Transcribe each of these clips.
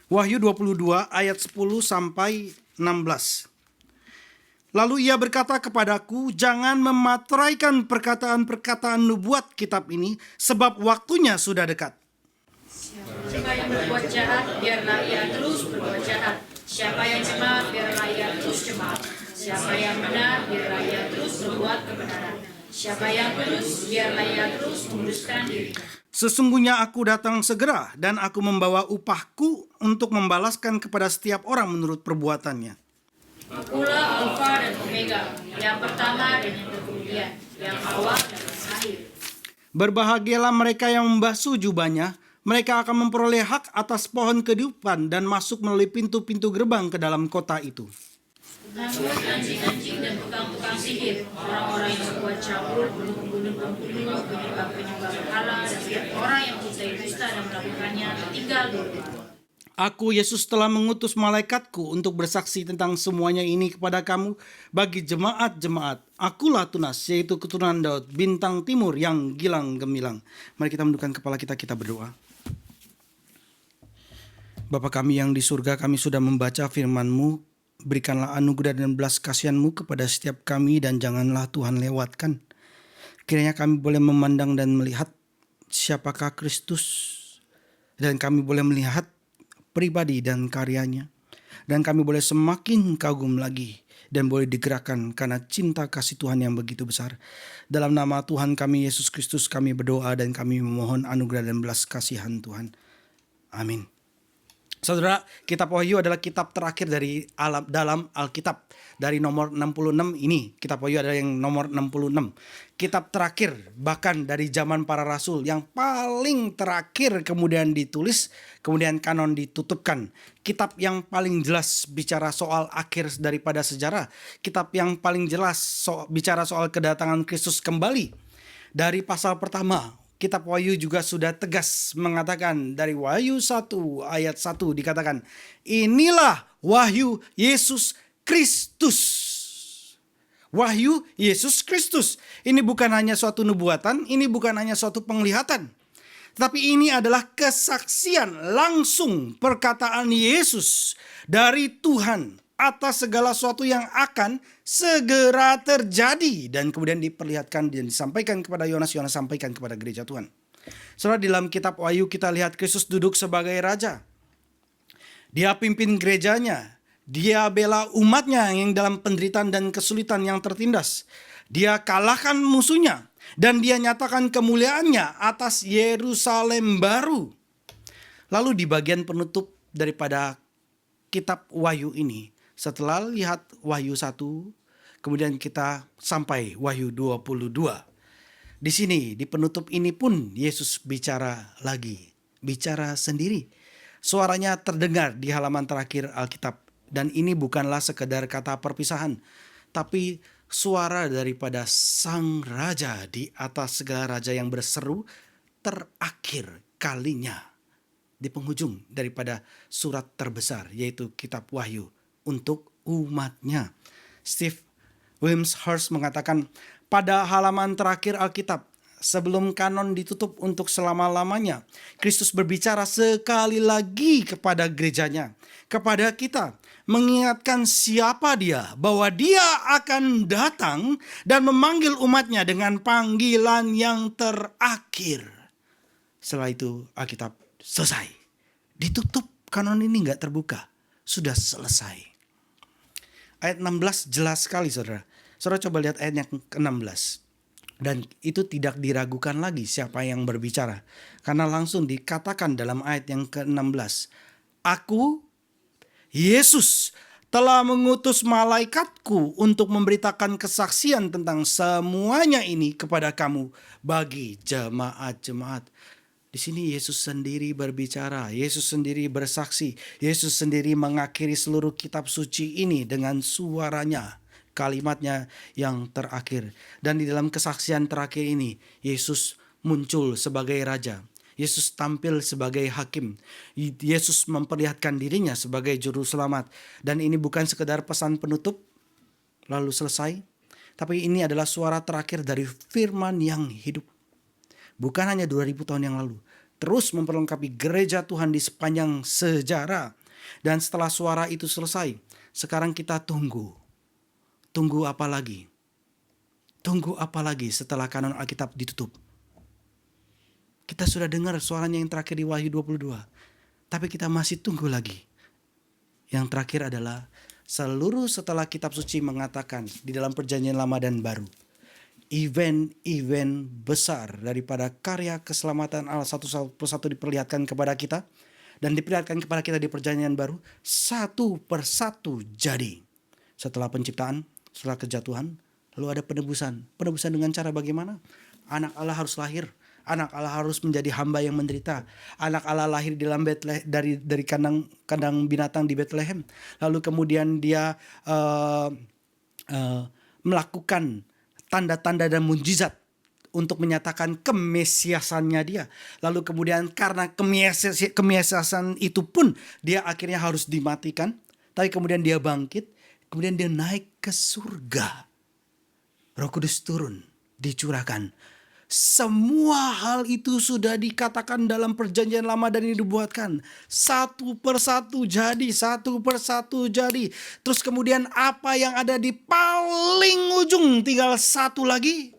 Wahyu 22 ayat 10 sampai 16. Lalu ia berkata kepadaku, jangan memateraikan perkataan-perkataan nubuat kitab ini, sebab waktunya sudah dekat. Siapa yang berbuat jahat, biarlah ia terus berbuat jahat. Siapa yang cemar, biarlah ia terus cemar. Siapa yang benar, biarlah ia terus berbuat kebenaran. Siapa yang kudus, biarlah ia terus menguduskan diri. Sesungguhnya aku datang segera, dan aku membawa upahku untuk membalaskan kepada setiap orang menurut perbuatannya. Akulah Alfa dan Omega, yang pertama dan yang kemudian, yang awal dan yang akhir. Berbahagialah mereka yang membasuh jubahnya, mereka akan memperoleh hak atas pohon kehidupan dan masuk melalui pintu-pintu gerbang ke dalam kota itu. Namun anjing-anjing dan tukang-tukang sihir, orang-orang yang membuat cabul, pembunuh-pembunuh, penyembah-penyembah berhala, dan setiap orang yang mencintai dusta dan melakukannya tinggal di rumah. Aku, Yesus, telah mengutus malaikatku untuk bersaksi tentang semuanya ini kepada kamu bagi jemaat-jemaat. Akulah Tunas, yaitu keturunan Daud, bintang timur yang gilang gemilang. Mari kita menundukkan kepala kita berdoa. Bapa kami yang di surga, kami sudah membaca firman-Mu. Berikanlah anugerah dan belas kasihan-Mu kepada setiap kami dan janganlah Tuhan lewatkan. Kiranya kami boleh memandang dan melihat siapakah Kristus, dan kami boleh melihat pribadi dan karyanya, dan kami boleh semakin kagum lagi dan boleh digerakkan karena cinta kasih Tuhan yang begitu besar. Dalam nama Tuhan kami Yesus Kristus kami berdoa dan kami memohon anugerah dan belas kasihan Tuhan. Amin. Saudara, kitab Wahyu adalah kitab terakhir dari dalam Alkitab. Dari nomor 66 ini, kitab Wahyu adalah yang nomor 66. Kitab terakhir bahkan dari zaman para rasul yang paling terakhir kemudian ditulis, kemudian kanon ditutupkan. Kitab yang paling jelas bicara soal akhir daripada sejarah. Kitab yang paling jelas bicara soal kedatangan Kristus kembali. Dari pasal pertama, Kitab Wahyu juga sudah tegas mengatakan dari Wahyu 1 ayat 1 dikatakan, inilah Wahyu Yesus Kristus. Wahyu Yesus Kristus. Ini bukan hanya suatu nubuatan, ini bukan hanya suatu penglihatan. Tetapi ini adalah kesaksian langsung perkataan Yesus dari Tuhan atas segala sesuatu yang akan segera terjadi dan kemudian diperlihatkan dan disampaikan kepada Yohanes sampaikan kepada gereja Tuhan. Saudara, di dalam kitab Wahyu kita lihat Kristus duduk sebagai raja. Dia pimpin gerejanya, dia bela umatnya yang dalam penderitaan dan kesulitan yang tertindas. Dia kalahkan musuhnya dan dia nyatakan kemuliaannya atas Yerusalem baru. Lalu di bagian penutup daripada kitab Wahyu ini, setelah lihat Wahyu 1, kemudian kita sampai Wahyu 22. Di sini, di penutup ini pun Yesus bicara lagi. Bicara sendiri. Suaranya terdengar di halaman terakhir Alkitab. Dan ini bukanlah sekedar kata perpisahan, tapi suara daripada sang raja di atas segala raja yang berseru terakhir kalinya. Di penghujung daripada surat terbesar, yaitu kitab Wahyu untuk umatnya. Steve Wimshurst mengatakan, pada halaman terakhir Alkitab, sebelum kanon ditutup untuk selama-lamanya, Kristus berbicara sekali lagi kepada gerejanya, kepada kita, mengingatkan siapa dia, bahwa dia akan datang dan memanggil umatnya dengan panggilan yang terakhir. Setelah itu Alkitab selesai. Ditutup, kanon ini gak terbuka. Sudah selesai. Ayat 16 jelas sekali saudara. Saudara coba lihat ayat yang ke-16. Dan itu tidak diragukan lagi siapa yang berbicara. Karena langsung dikatakan dalam ayat yang ke-16. Aku, Yesus, telah mengutus malaikatku untuk memberitakan kesaksian tentang semuanya ini kepada kamu bagi jemaat-jemaat. Di sini Yesus sendiri berbicara, Yesus sendiri bersaksi, Yesus sendiri mengakhiri seluruh kitab suci ini dengan suaranya, kalimatnya yang terakhir. Dan di dalam kesaksian terakhir ini, Yesus muncul sebagai raja. Yesus tampil sebagai hakim. Yesus memperlihatkan dirinya sebagai juru selamat. Dan ini bukan sekedar pesan penutup, lalu selesai. Tapi ini adalah suara terakhir dari firman yang hidup. Bukan hanya 2000 tahun yang lalu. Terus memperlengkapi gereja Tuhan di sepanjang sejarah. Dan setelah suara itu selesai, sekarang kita tunggu. Tunggu apa lagi? Tunggu apa lagi setelah kanon Alkitab ditutup? Kita sudah dengar suaranya yang terakhir di Wahyu 22. Tapi kita masih tunggu lagi. Yang terakhir adalah seluruh setelah kitab suci mengatakan di dalam perjanjian lama dan baru. Event-event besar daripada karya keselamatan Allah satu persatu diperlihatkan kepada kita. Dan diperlihatkan kepada kita di perjanjian baru. Satu persatu jadi. Setelah penciptaan, setelah kejatuhan, lalu ada penebusan. Penebusan dengan cara bagaimana? Anak Allah harus lahir. Anak Allah harus menjadi hamba yang menderita. Anak Allah lahir di dalam dari kandang binatang di Bethlehem. Lalu kemudian dia melakukan tanda-tanda dan mujizat untuk menyatakan kemesiasannya dia. Lalu kemudian karena kemesiasan itu pun dia akhirnya harus dimatikan. Tapi kemudian dia bangkit. Kemudian dia naik ke surga. Roh Kudus turun, dicurahkan. Semua hal itu sudah dikatakan dalam perjanjian lama dan dibuatkan. Satu persatu jadi, satu persatu jadi. Terus kemudian apa yang ada di paling ujung tinggal satu lagi.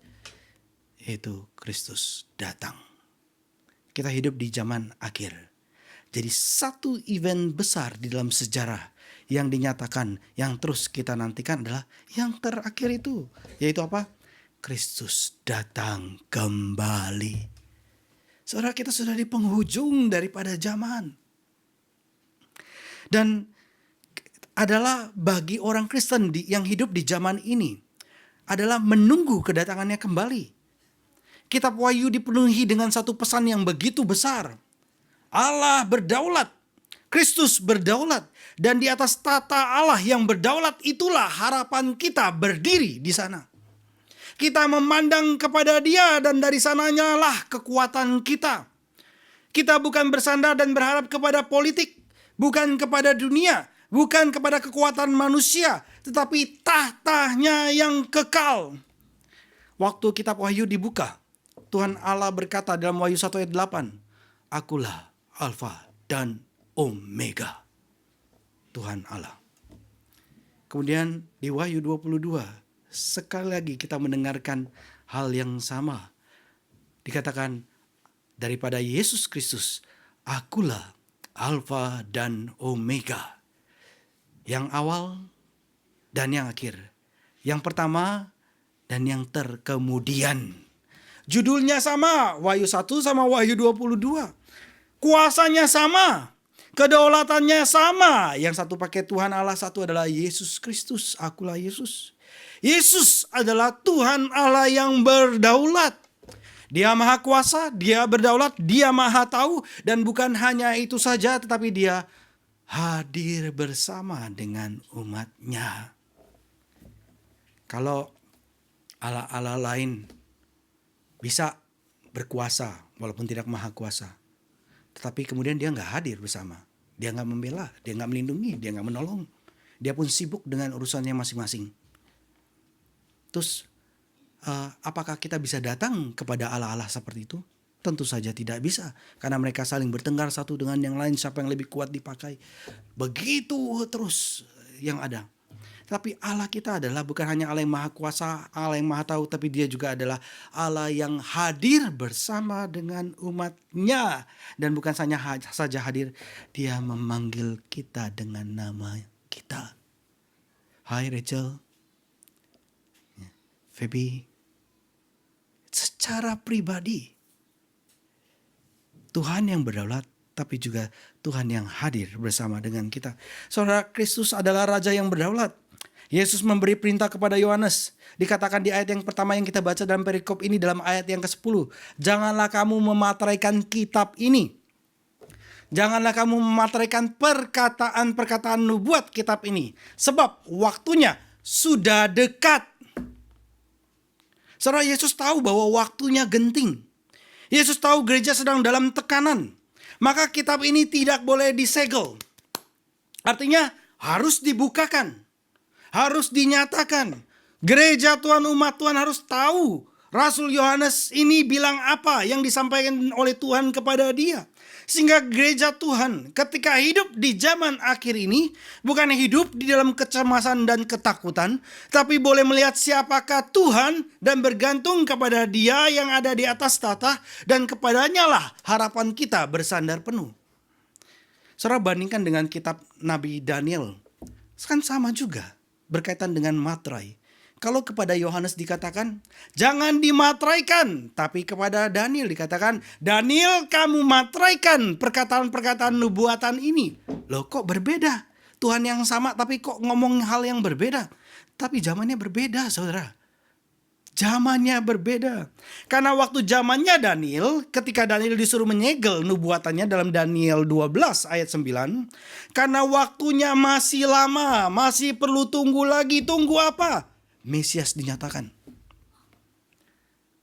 Itu Kristus datang. Kita hidup di zaman akhir. Jadi satu event besar di dalam sejarah yang dinyatakan, yang terus kita nantikan adalah yang terakhir itu. Yaitu apa? Kristus datang kembali. Saudara, kita sudah di penghujung daripada zaman. Dan adalah bagi orang Kristen yang hidup di zaman ini adalah menunggu kedatangannya kembali. Kitab Wahyu dipenuhi dengan satu pesan yang begitu besar. Allah berdaulat, Kristus berdaulat, dan di atas tata Allah yang berdaulat itulah harapan kita berdiri di sana. Kita memandang kepada Dia dan dari sananya lah kekuatan kita. Kita bukan bersandar dan berharap kepada politik, bukan kepada dunia, bukan kepada kekuatan manusia, tetapi tahtanya yang kekal. Waktu kitab Wahyu dibuka, Tuhan Allah berkata dalam Wahyu 1 ayat 8, Akulah Alfa dan Omega. Tuhan Allah. Kemudian di Wahyu 22, sekali lagi kita mendengarkan hal yang sama. Dikatakan daripada Yesus Kristus, Akulah Alfa dan Omega. Yang awal dan yang akhir. Yang pertama dan yang terkemudian. Judulnya sama, Wahyu 1 sama Wahyu 22. Kuasanya sama, kedaulatannya sama. Yang satu pakai Tuhan Allah, satu adalah Yesus Kristus. Akulah Yesus. Yesus adalah Tuhan Allah yang berdaulat. Dia maha kuasa, dia berdaulat, dia maha tahu. Dan bukan hanya itu saja, tetapi dia hadir bersama dengan umatnya. Kalau Allah-Allah lain bisa berkuasa walaupun tidak maha kuasa. Tetapi kemudian dia gak hadir bersama. Dia gak membela, dia gak melindungi, dia gak menolong. Dia pun sibuk dengan urusannya masing-masing. Terus apakah kita bisa datang kepada Allah-Allah seperti itu? Tentu saja tidak bisa. Karena mereka saling bertengkar satu dengan yang lain. Siapa yang lebih kuat dipakai. Begitu terus yang ada. Tapi Allah kita adalah bukan hanya Allah yang maha kuasa, Allah yang maha tahu. Tapi dia juga adalah Allah yang hadir bersama dengan umatnya. Dan bukan saja hadir. Dia memanggil kita dengan nama kita. Hai Rachel. Feby, secara pribadi Tuhan yang berdaulat, tapi juga Tuhan yang hadir bersama dengan kita. Saudara, Kristus adalah Raja yang berdaulat. Yesus memberi perintah kepada Yohanes. Dikatakan di ayat yang pertama yang kita baca dalam perikop ini, dalam ayat yang ke-10. Janganlah kamu memateraikan kitab ini. Janganlah kamu memateraikan perkataan-perkataan nubuat kitab ini. Sebab waktunya sudah dekat. Saudara, Yesus tahu bahwa waktunya genting. Yesus tahu gereja sedang dalam tekanan. Maka kitab ini tidak boleh disegel. Artinya harus dibukakan. Harus dinyatakan. Gereja Tuhan, umat Tuhan harus tahu. Rasul Yohanes ini bilang apa yang disampaikan oleh Tuhan kepada dia. Sehingga gereja Tuhan ketika hidup di zaman akhir ini bukan hidup di dalam kecemasan dan ketakutan, tapi boleh melihat siapakah Tuhan dan bergantung kepada Dia yang ada di atas tahta, dan kepadanya lah harapan kita bersandar penuh. Saudara, bandingkan dengan kitab Nabi Daniel, kan sama juga berkaitan dengan materai. Kalau kepada Yohanes dikatakan, jangan dimateraikan. Tapi kepada Daniel dikatakan, Daniel, kamu materaikan perkataan-perkataan nubuatan ini. Loh, kok berbeda? Tuhan yang sama tapi kok ngomong hal yang berbeda? Tapi zamannya berbeda, saudara. Zamannya berbeda. Karena waktu zamannya Daniel, ketika Daniel disuruh menyegel nubuatannya dalam Daniel 12 ayat 9. Karena waktunya masih lama, masih perlu tunggu lagi. Tunggu apa? Mesias dinyatakan.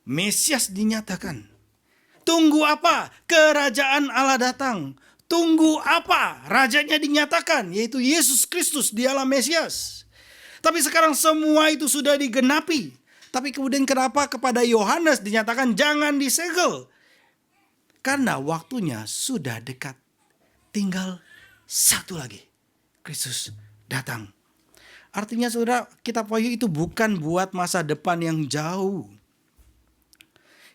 Mesias dinyatakan. Tunggu apa? Kerajaan Allah datang. Tunggu apa? Rajanya dinyatakan, yaitu Yesus Kristus, dialah Mesias. Tapi sekarang semua itu sudah digenapi. Tapi kemudian kenapa kepada Yohanes dinyatakan jangan disegel? Karena waktunya sudah dekat. Tinggal satu lagi. Kristus datang. Artinya saudara, kitab Wahyu itu bukan buat masa depan yang jauh.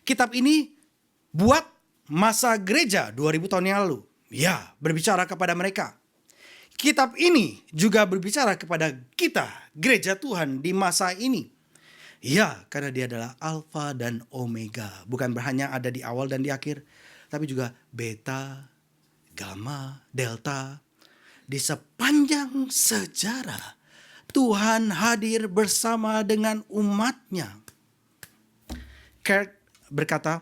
Kitab ini buat masa gereja 2000 tahun yang lalu. Ya, berbicara kepada mereka. Kitab ini juga berbicara kepada kita, gereja Tuhan di masa ini. Ya, karena dia adalah Alfa dan Omega. Bukan hanya ada di awal dan di akhir, tapi juga Beta, Gamma, Delta. Di sepanjang sejarah, Tuhan hadir bersama dengan umatnya. Kirk berkata,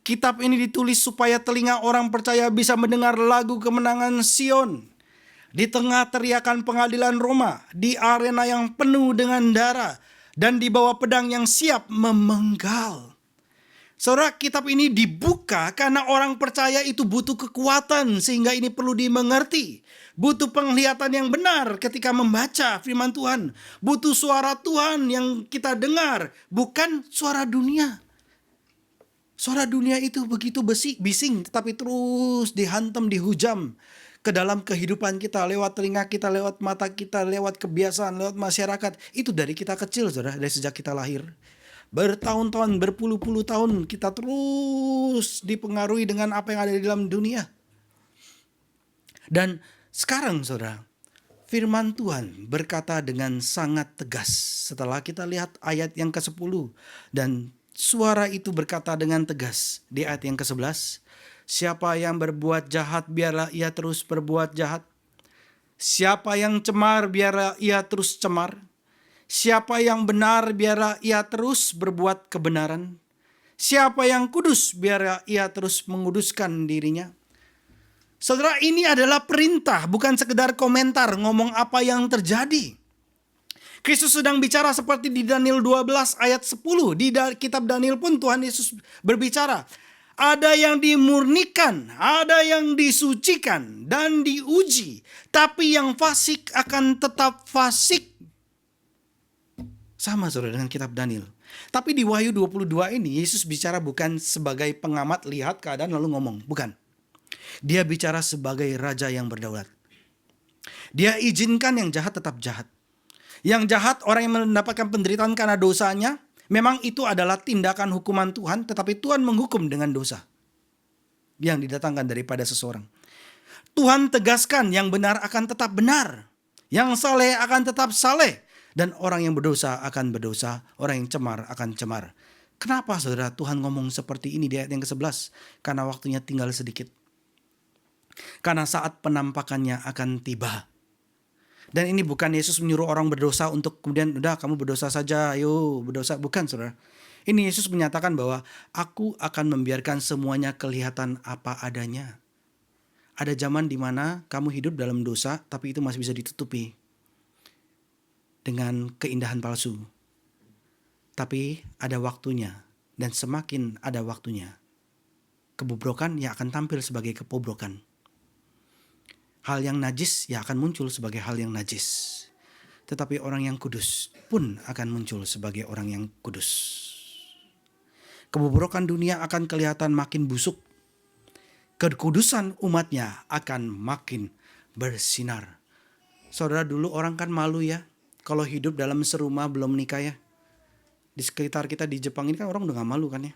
kitab ini ditulis supaya telinga orang percaya bisa mendengar lagu kemenangan Sion. Di tengah teriakan pengadilan Roma, di arena yang penuh dengan darah, dan di bawah pedang yang siap memenggal. Saudara, kitab ini dibuka karena orang percaya itu butuh kekuatan, sehingga ini perlu dimengerti. Butuh penglihatan yang benar ketika membaca firman Tuhan. Butuh suara Tuhan yang kita dengar, bukan suara dunia. Suara dunia itu begitu bising, tetapi terus dihantam, dihujam ke dalam kehidupan kita, lewat telinga kita, lewat mata kita, lewat kebiasaan, lewat masyarakat. Itu dari kita kecil, saudara, dari sejak kita lahir. Bertahun-tahun, berpuluh-puluh tahun kita terus dipengaruhi dengan apa yang ada di dalam dunia. Dan sekarang saudara, firman Tuhan berkata dengan sangat tegas setelah kita lihat ayat yang ke-10. Dan suara itu berkata dengan tegas di ayat yang ke-11. Siapa yang berbuat jahat biarlah ia terus berbuat jahat. Siapa yang cemar biarlah ia terus cemar. Siapa yang benar biarlah ia terus berbuat kebenaran. Siapa yang kudus biarlah ia terus menguduskan dirinya. Saudara, ini adalah perintah, bukan sekedar komentar ngomong apa yang terjadi. Kristus sedang bicara seperti di Daniel 12 ayat 10. Di kitab Daniel pun Tuhan Yesus berbicara. Ada yang dimurnikan, ada yang disucikan dan diuji. Tapi yang fasik akan tetap fasik. Sama saudara dengan kitab Daniel. Tapi di Wahyu 22 ini Yesus bicara bukan sebagai pengamat lihat keadaan lalu ngomong. Bukan. Dia bicara sebagai raja yang berdaulat. Dia izinkan yang jahat tetap jahat. Yang jahat, orang yang mendapatkan penderitaan karena dosanya, memang itu adalah tindakan hukuman Tuhan, tetapi Tuhan menghukum dengan dosa yang didatangkan daripada seseorang. Tuhan tegaskan yang benar akan tetap benar, yang saleh akan tetap saleh, dan orang yang berdosa akan berdosa, orang yang cemar akan cemar. Kenapa saudara Tuhan ngomong seperti ini di ayat yang ke-11? Karena waktunya tinggal sedikit. Karena saat penampakannya akan tiba. Dan ini bukan Yesus menyuruh orang berdosa untuk kemudian udah kamu berdosa saja, ayo berdosa. Bukan saudara. Ini Yesus menyatakan bahwa aku akan membiarkan semuanya kelihatan apa adanya. Ada zaman di mana kamu hidup dalam dosa tapi itu masih bisa ditutupi dengan keindahan palsu. Tapi ada waktunya, dan semakin ada waktunya, kebobrokan yang akan tampil sebagai kebobrokan. Hal yang najis ya akan muncul sebagai hal yang najis. Tetapi orang yang kudus pun akan muncul sebagai orang yang kudus. Kebobrokan dunia akan kelihatan makin busuk. kekudusan umatnya akan makin bersinar. Saudara, dulu orang kan malu ya kalau hidup dalam serumah belum nikah ya. Di sekitar kita di Jepang ini kan orang udah gak malu kan ya.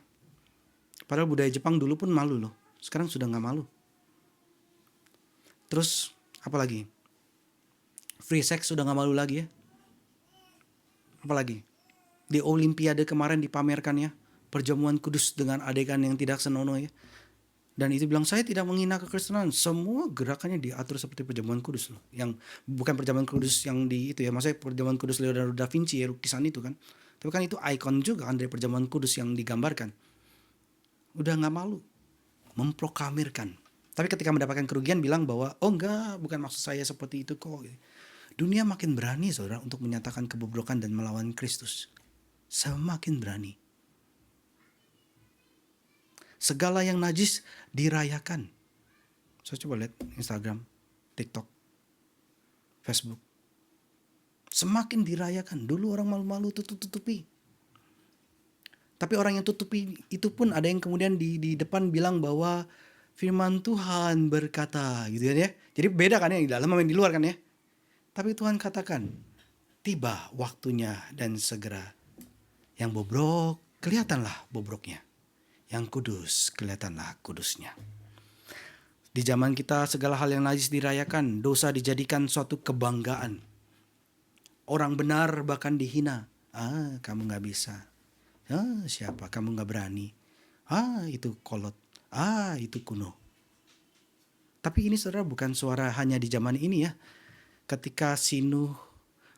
Padahal budaya Jepang dulu pun malu loh. Sekarang sudah gak malu. Terus apa lagi? Free sex sudah gak malu lagi ya. Apalagi di Olimpiade kemarin dipamerkan ya, perjamuan kudus dengan adegan yang tidak senonoh ya. Dan itu bilang, saya tidak menghina kekristenan. Semua gerakannya diatur seperti perjamuan kudus loh. Yang bukan perjamuan kudus yang di itu ya. Maksudnya perjamuan kudus Leonardo da Vinci ya, lukisan itu kan. Tapi kan itu ikon juga kan dari perjamuan kudus yang digambarkan. Udah gak malu memproklamirkan. Tapi ketika mendapatkan kerugian bilang bahwa, oh enggak, bukan maksud saya seperti itu kok. Dunia makin berani saudara untuk menyatakan kebobrokan dan melawan Kristus. Semakin berani. Segala yang najis dirayakan. Saya coba lihat Instagram, TikTok, Facebook. Semakin dirayakan. Dulu orang malu-malu tutup-tutupi. Tapi orang yang tutupi itu pun ada yang kemudian di depan bilang bahwa firman Tuhan berkata gitu ya. Jadi beda kan yang di dalam sama yang di luar kan ya. Tapi Tuhan katakan, tiba waktunya dan segera. Yang bobrok, kelihatanlah bobroknya. Yang kudus, kelihatanlah kudusnya. Di zaman kita segala hal yang najis dirayakan, dosa dijadikan suatu kebanggaan. Orang benar bahkan dihina. Kamu gak bisa. Siapa? Kamu gak berani. Itu kolot. Itu kuno. Tapi ini saudara bukan suara hanya di zaman ini ya. Ketika si Nuh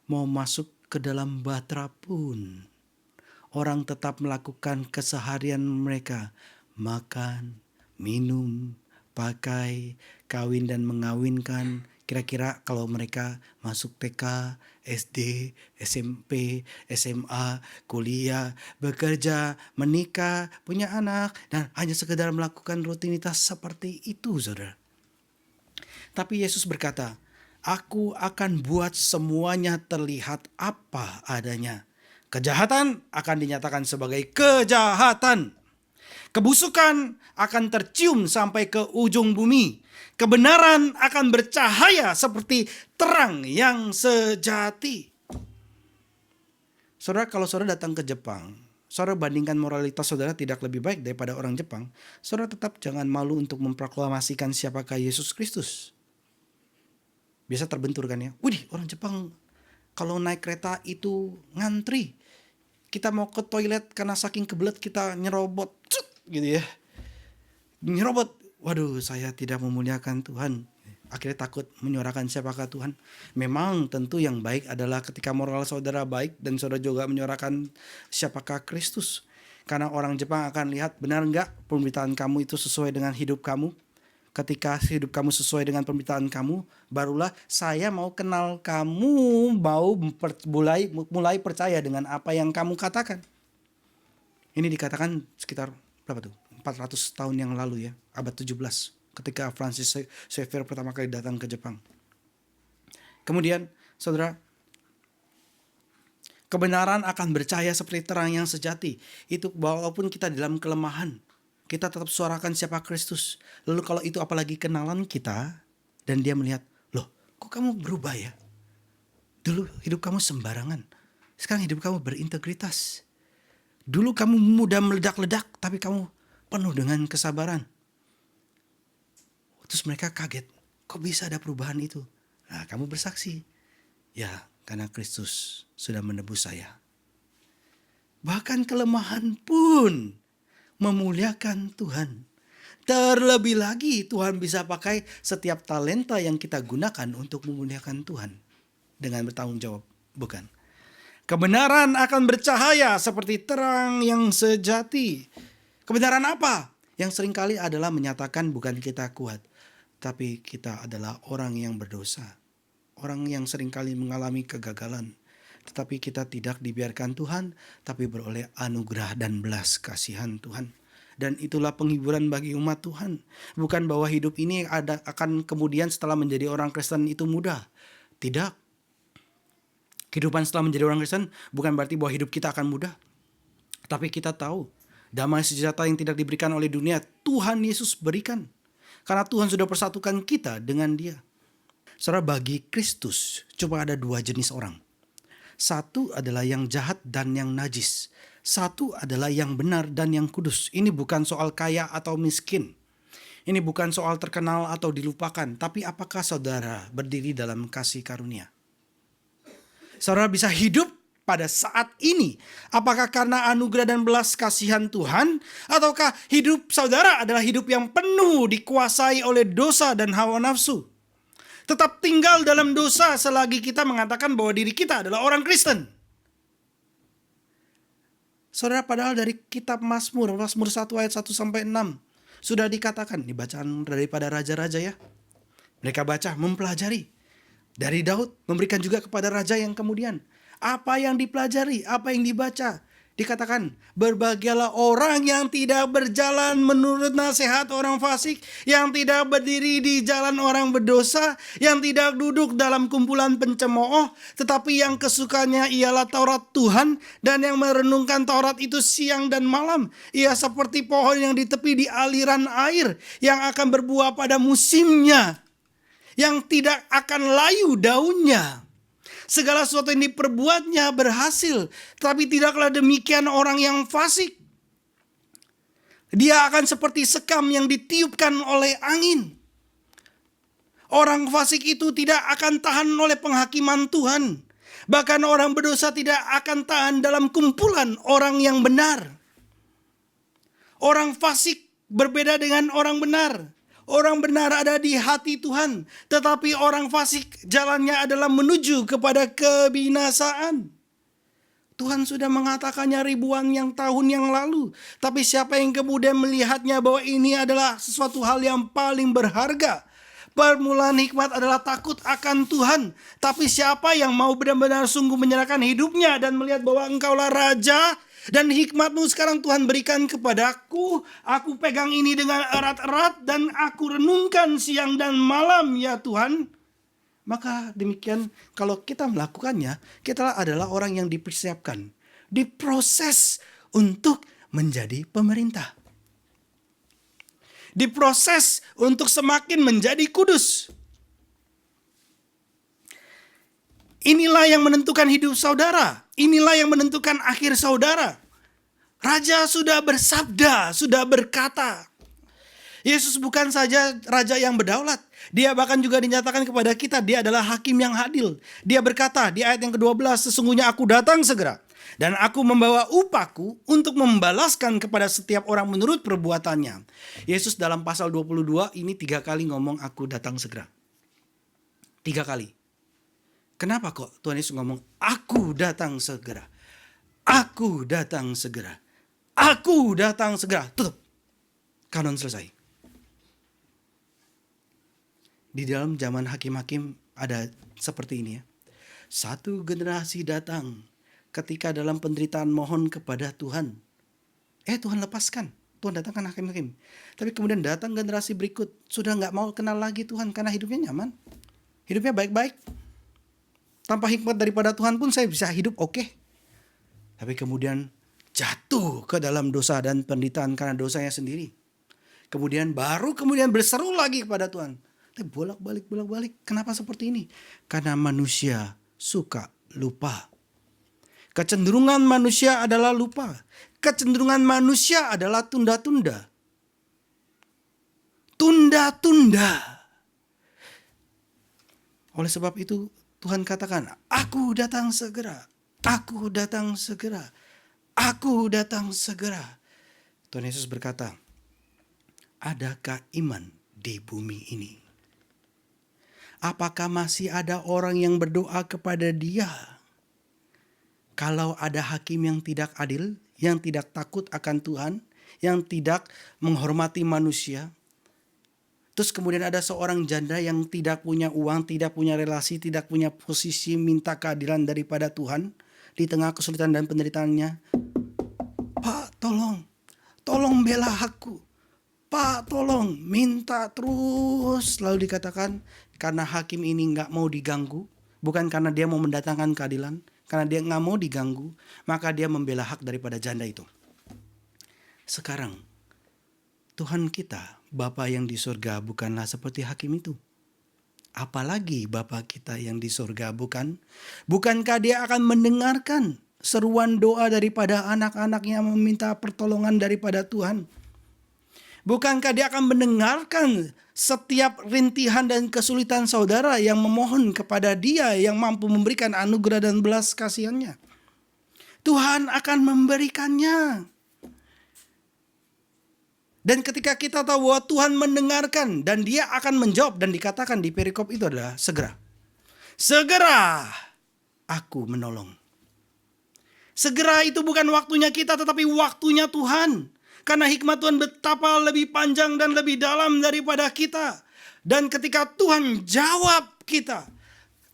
mau masuk ke dalam bahtera pun, orang tetap melakukan keseharian mereka. Makan, minum, pakai, kawin dan mengawinkan. Kira-kira kalau mereka masuk TK, SD, SMP, SMA, kuliah, bekerja, menikah, punya anak, dan hanya sekedar melakukan rutinitas seperti itu, saudara. Tapi Yesus berkata, Aku akan buat semuanya terlihat apa adanya. Kejahatan akan dinyatakan sebagai kejahatan. Kebusukan akan tercium sampai ke ujung bumi. Kebenaran akan bercahaya seperti terang yang sejati. Saudara, kalau saudara datang ke Jepang, saudara bandingkan moralitas saudara tidak lebih baik daripada orang Jepang, saudara tetap jangan malu untuk memproklamasikan siapakah Yesus Kristus. Biasa terbentur kan ya. Wih, orang Jepang kalau naik kereta itu ngantri. Kita mau ke toilet karena saking kebelet kita nyerobot. Gitu ya. Nyerobot. Waduh, saya tidak memuliakan Tuhan. Akhirnya takut menyuarakan siapakah Tuhan. Memang tentu yang baik adalah ketika moral saudara baik dan saudara juga menyuarakan siapakah Kristus. Karena orang Jepang akan lihat benar enggak pemberitaan kamu itu sesuai dengan hidup kamu. Ketika hidup kamu sesuai dengan pemberitaan kamu, barulah saya mau kenal kamu, mau mulai percaya dengan apa yang kamu katakan. Ini dikatakan sekitar berapa tuh? 400 tahun yang lalu ya, abad 17, ketika Francis Xavier pertama kali datang ke Jepang. Kemudian, saudara, kebenaran akan bercahaya seperti terang yang sejati. Itu walaupun kita dalam kelemahan, kita tetap suarakan siapa Kristus. Lalu kalau itu apalagi kenalan kita, dan dia melihat, loh kok kamu berubah ya? Dulu hidup kamu sembarangan, sekarang hidup kamu berintegritas. Dulu kamu mudah meledak-ledak, tapi kamu penuh dengan kesabaran. Terus mereka kaget, kok bisa ada perubahan itu? Nah, kamu bersaksi, ya karena Kristus sudah menebus saya. Bahkan kelemahan pun memuliakan Tuhan. Terlebih lagi Tuhan bisa pakai setiap talenta yang kita gunakan untuk memuliakan Tuhan. Dengan bertanggung jawab, bukan? Kebenaran akan bercahaya seperti terang yang sejati. Kebenaran apa? Yang seringkali adalah menyatakan bukan kita kuat, tapi kita adalah orang yang berdosa. Orang yang seringkali mengalami kegagalan. Tetapi kita tidak dibiarkan Tuhan, tapi beroleh anugerah dan belas kasihan Tuhan. Dan itulah penghiburan bagi umat Tuhan. Bukan bahwa hidup ini akan kemudian setelah menjadi orang Kristen itu mudah. Tidak. Kehidupan setelah menjadi orang Kristen bukan berarti bahwa hidup kita akan mudah. Tapi kita tahu damai sejahtera yang tidak diberikan oleh dunia, Tuhan Yesus berikan. Karena Tuhan sudah persatukan kita dengan Dia. Saudara, bagi Kristus cuma ada dua jenis orang. Satu adalah yang jahat dan yang najis. Satu adalah yang benar dan yang kudus. Ini bukan soal kaya atau miskin. Ini bukan soal terkenal atau dilupakan. Tapi apakah saudara berdiri dalam kasih karunia? Saudara bisa hidup pada saat ini. Apakah karena anugerah dan belas kasihan Tuhan? Ataukah hidup saudara adalah hidup yang penuh dikuasai oleh dosa dan hawa nafsu? Tetap tinggal dalam dosa selagi kita mengatakan bahwa diri kita adalah orang Kristen. Saudara, padahal dari kitab Mazmur 1 ayat 1 sampai 6 sudah dikatakan, ini bacaan daripada raja-raja ya. Mereka baca, mempelajari. Dari Daud memberikan juga kepada raja yang kemudian. Apa yang dipelajari, apa yang dibaca. Dikatakan, berbahagialah orang yang tidak berjalan menurut nasihat orang fasik, yang tidak berdiri di jalan orang berdosa, yang tidak duduk dalam kumpulan pencemooh, tetapi yang kesukanya ialah Taurat Tuhan, dan yang merenungkan Taurat itu siang dan malam. Ia seperti pohon yang di tepi di aliran air, yang akan berbuah pada musimnya, yang tidak akan layu daunnya. Segala sesuatu yang diperbuatnya berhasil. Tapi tidaklah demikian orang yang fasik. Dia akan seperti sekam yang ditiupkan oleh angin. Orang fasik itu tidak akan tahan oleh penghakiman Tuhan. Bahkan orang berdosa tidak akan tahan dalam kumpulan orang yang benar. Orang fasik berbeda dengan orang benar. Orang benar ada di hati Tuhan, tetapi orang fasik jalannya adalah menuju kepada kebinasaan. Tuhan sudah mengatakannya ribuan yang tahun yang lalu, tapi siapa yang kemudian melihatnya bahwa ini adalah sesuatu hal yang paling berharga. Permulaan hikmat adalah takut akan Tuhan, tapi siapa yang mau benar-benar sungguh menyerahkan hidupnya dan melihat bahwa Engkaulah Raja, dan hikmat-Mu sekarang Tuhan berikan kepadaku. Aku pegang ini dengan erat-erat dan aku renungkan siang dan malam ya Tuhan. Maka demikian kalau kita melakukannya, kita adalah orang yang dipersiapkan, diproses untuk menjadi pemerintah. Diproses untuk semakin menjadi kudus. Inilah yang menentukan hidup saudara. Inilah yang menentukan akhir saudara. Raja sudah bersabda, sudah berkata. Yesus bukan saja raja yang berdaulat. Dia bahkan juga dinyatakan kepada kita, dia adalah hakim yang adil. Dia berkata di ayat yang ke-12, sesungguhnya aku datang segera. Dan aku membawa upahku untuk membalaskan kepada setiap orang menurut perbuatannya. Yesus dalam pasal 22 ini 3 kali ngomong aku datang segera. 3 kali. Kenapa kok Tuhan Yesus ngomong, aku datang segera. Aku datang segera. Aku datang segera. Tutup. Kanon selesai. Di dalam zaman hakim-hakim ada seperti ini ya. Satu generasi datang ketika dalam penderitaan mohon kepada Tuhan. Tuhan lepaskan. Tuhan datangkan hakim-hakim. Tapi kemudian datang generasi berikut. Sudah gak mau kenal lagi Tuhan karena hidupnya nyaman. Hidupnya baik-baik. Tanpa hikmat daripada Tuhan pun saya bisa hidup oke. Tapi kemudian jatuh ke dalam dosa dan penderitaan karena dosanya sendiri. Kemudian berseru lagi kepada Tuhan. Tapi bolak-balik. Kenapa seperti ini? Karena manusia suka lupa. Kecenderungan manusia adalah lupa. Kecenderungan manusia adalah tunda-tunda. Tunda-tunda. Oleh sebab itu Tuhan katakan, aku datang segera. Aku datang segera. Aku datang segera. Tuhan Yesus berkata, adakah iman di bumi ini? Apakah masih ada orang yang berdoa kepada Dia? Kalau ada hakim yang tidak adil, yang tidak takut akan Tuhan, yang tidak menghormati manusia, terus kemudian ada seorang janda yang tidak punya uang, tidak punya relasi, tidak punya posisi minta keadilan daripada Tuhan di tengah kesulitan dan penderitaannya. Pak, tolong bela aku. Pak, tolong, minta terus. Lalu dikatakan karena hakim ini gak mau diganggu, bukan karena dia mau mendatangkan keadilan, karena dia gak mau diganggu, maka dia membela hak daripada janda itu. Sekarang Tuhan kita Bapa yang di surga bukanlah seperti hakim itu. Apalagi Bapa kita yang di surga, bukankah dia akan mendengarkan seruan doa daripada anak-anaknya meminta pertolongan daripada Tuhan? Bukankah dia akan mendengarkan setiap rintihan dan kesulitan saudara yang memohon kepada dia yang mampu memberikan anugerah dan belas kasihannya? Tuhan akan memberikannya. Dan ketika kita tahu bahwa Tuhan mendengarkan dan dia akan menjawab, dan dikatakan di perikop itu adalah segera. Segera aku menolong. Segera itu bukan waktunya kita tetapi waktunya Tuhan. Karena hikmat Tuhan betapa lebih panjang dan lebih dalam daripada kita. Dan ketika Tuhan jawab kita,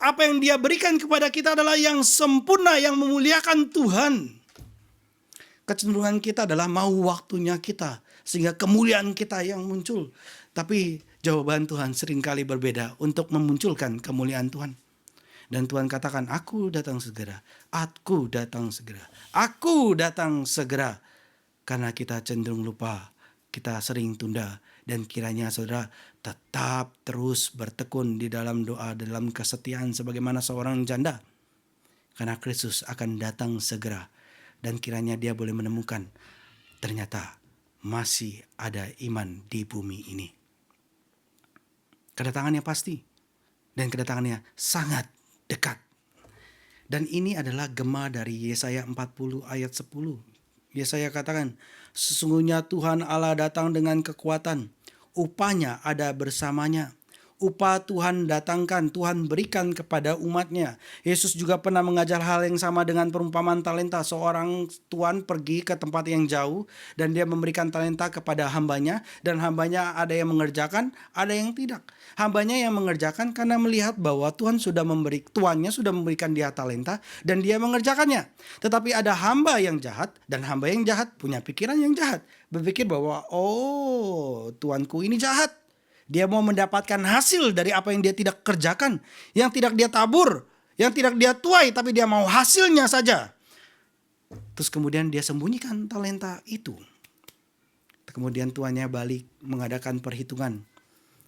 apa yang dia berikan kepada kita adalah yang sempurna, yang memuliakan Tuhan. Kecenderungan kita adalah mau waktunya kita, sehingga kemuliaan kita yang muncul. Tapi jawaban Tuhan seringkali berbeda untuk memunculkan kemuliaan Tuhan. Dan Tuhan katakan, aku datang segera, aku datang segera, aku datang segera. Karena kita cenderung lupa, kita sering tunda. Dan kiranya saudara tetap terus bertekun di dalam doa, dalam kesetiaan sebagaimana seorang janda. Karena Kristus akan datang segera. Dan kiranya dia boleh menemukan, ternyata masih ada iman di bumi ini. Kedatangannya pasti. Dan kedatangannya sangat dekat. Dan ini adalah gema dari Yesaya 40 ayat 10. Yesaya katakan, sesungguhnya Tuhan Allah datang dengan kekuatan, upahnya ada bersamanya. Upah Tuhan datangkan, Tuhan berikan kepada umatnya. Yesus juga pernah mengajar hal yang sama dengan perumpamaan talenta. Seorang tuan pergi ke tempat yang jauh dan dia memberikan talenta kepada hambanya. Dan hambanya ada yang mengerjakan, ada yang tidak. Hambanya yang mengerjakan karena melihat bahwa tuannya sudah memberikan dia talenta dan dia mengerjakannya. Tetapi ada hamba yang jahat, dan hamba yang jahat punya pikiran yang jahat. Berpikir bahwa, oh, tuanku ini jahat. Dia mau mendapatkan hasil dari apa yang dia tidak kerjakan, yang tidak dia tabur, yang tidak dia tuai, tapi dia mau hasilnya saja. Terus kemudian dia sembunyikan talenta itu. Kemudian tuannya balik mengadakan perhitungan.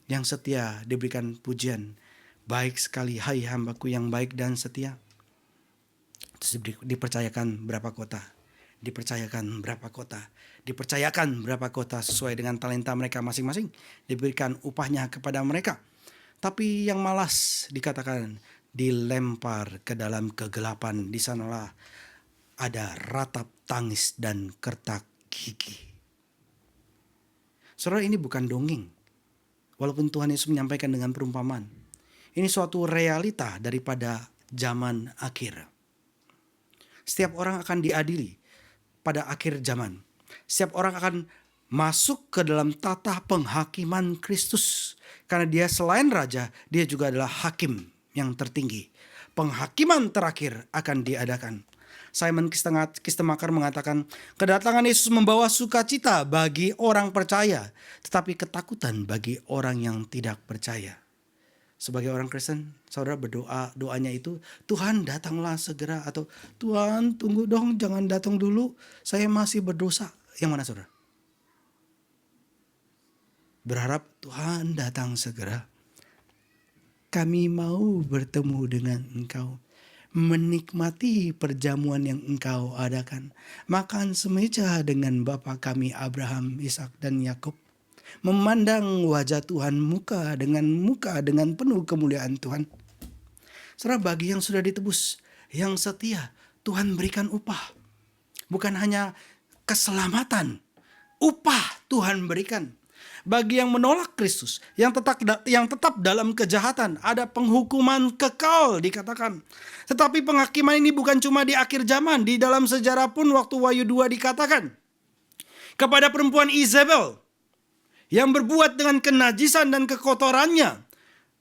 Yang setia diberikan pujian. Baik sekali, hai hambaku yang baik dan setia. Terus dipercayakan berapa kota. Dipercayakan berapa kota sesuai dengan talenta mereka masing-masing, diberikan upahnya kepada mereka. Tapi yang malas dikatakan dilempar ke dalam kegelapan, di sanalah ada ratap tangis dan kertak gigi. Saudara, ini bukan dongeng. Walaupun Tuhan Yesus menyampaikan dengan perumpamaan, ini suatu realita daripada zaman akhir. Setiap orang akan diadili pada akhir zaman. Setiap orang akan masuk ke dalam tata penghakiman Kristus. Karena dia selain raja, dia juga adalah hakim yang tertinggi. Penghakiman terakhir akan diadakan. Simon Kistemaker mengatakan, kedatangan Yesus membawa sukacita bagi orang percaya, tetapi ketakutan bagi orang yang tidak percaya. Sebagai orang Kristen, saudara berdoa, doanya itu, Tuhan datanglah segera, atau Tuhan tunggu dong, jangan datang dulu, saya masih berdosa. Yang mana saudara? Berharap Tuhan datang segera. Kami mau bertemu dengan Engkau, menikmati perjamuan yang Engkau adakan, makan semeja dengan Bapa kami Abraham, Ishak dan Yakub. Memandang wajah Tuhan muka dengan penuh kemuliaan Tuhan. Saudara, bagi yang sudah ditebus, yang setia, Tuhan berikan upah. Bukan hanya keselamatan, upah Tuhan berikan. Bagi yang menolak Kristus, yang tetap dalam kejahatan, ada penghukuman kekal dikatakan. Tetapi penghakiman ini bukan cuma di akhir zaman, di dalam sejarah pun waktu Wahyu 2 dikatakan. Kepada perempuan Izebel, yang berbuat dengan kenajisan dan kekotorannya,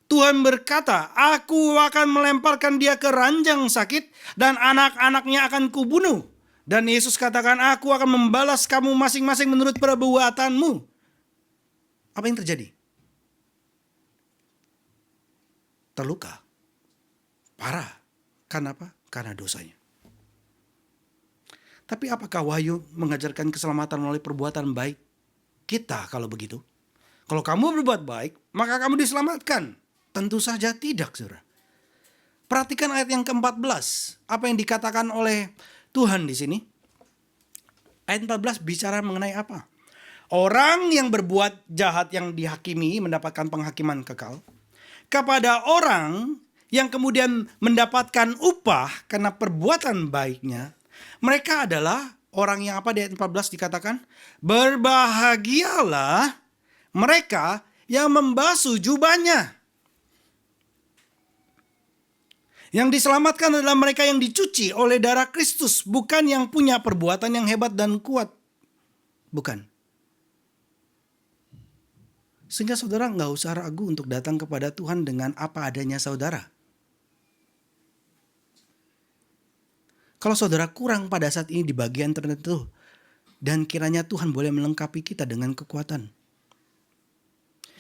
Tuhan berkata, aku akan melemparkan dia ke ranjang sakit dan anak-anaknya akan kubunuh. Dan Yesus katakan, aku akan membalas kamu masing-masing menurut perbuatanmu. Apa yang terjadi? Terluka. Parah. Karena apa? Karena dosanya. Tapi apakah Wahyu mengajarkan keselamatan melalui perbuatan baik kita kalau begitu? Kalau kamu berbuat baik, maka kamu diselamatkan. Tentu saja tidak, saudara. Perhatikan ayat yang ke-14. Apa yang dikatakan oleh Tuhan di sini? Ayat 14 bicara mengenai apa? Orang yang berbuat jahat yang dihakimi mendapatkan penghakiman kekal. Kepada orang yang kemudian mendapatkan upah karena perbuatan baiknya, mereka adalah orang yang apa di ayat 14 dikatakan? Berbahagialah mereka yang membasuh jubahnya. Yang diselamatkan adalah mereka yang dicuci oleh darah Kristus, bukan yang punya perbuatan yang hebat dan kuat. Bukan. Sehingga saudara nggak usah ragu untuk datang kepada Tuhan dengan apa adanya saudara. Kalau saudara kurang pada saat ini di bagian tertentu, dan kiranya Tuhan boleh melengkapi kita dengan kekuatan.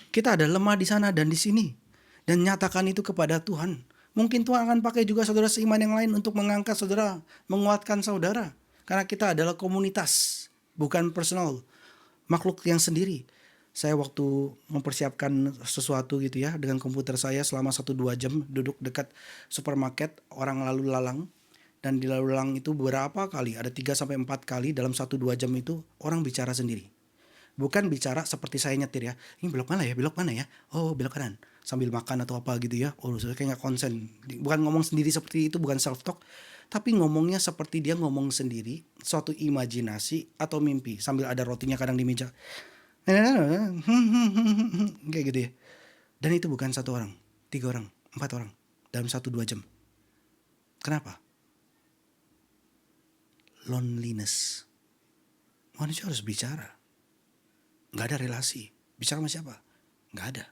Kita ada lemah di sana dan di sini, dan nyatakan itu kepada Tuhan. Mungkin Tuhan akan pakai juga saudara seiman yang lain untuk mengangkat saudara, menguatkan saudara. Karena kita adalah komunitas, bukan personal, makhluk yang sendiri. Saya waktu mempersiapkan sesuatu gitu ya, dengan komputer saya selama 1-2 jam duduk dekat supermarket, orang lalu lalang. Dan di lalu lalang itu berapa kali, ada 3-4 kali dalam 1-2 jam itu orang bicara sendiri. Bukan bicara seperti saya nyetir ya, ini belok mana ya, oh belok kanan. Sambil makan atau apa gitu ya, oh saya kayak gak konsen. Bukan ngomong sendiri seperti itu, bukan self talk. Tapi ngomongnya seperti dia ngomong sendiri, suatu imajinasi atau mimpi. Sambil ada rotinya kadang di meja. Kayak gitu ya. Dan itu bukan 1 orang, 3 orang, 4 orang dalam 1-2 jam. Kenapa? Loneliness. Manusia harus bicara. Gak ada relasi. Bicara sama siapa? Gak ada.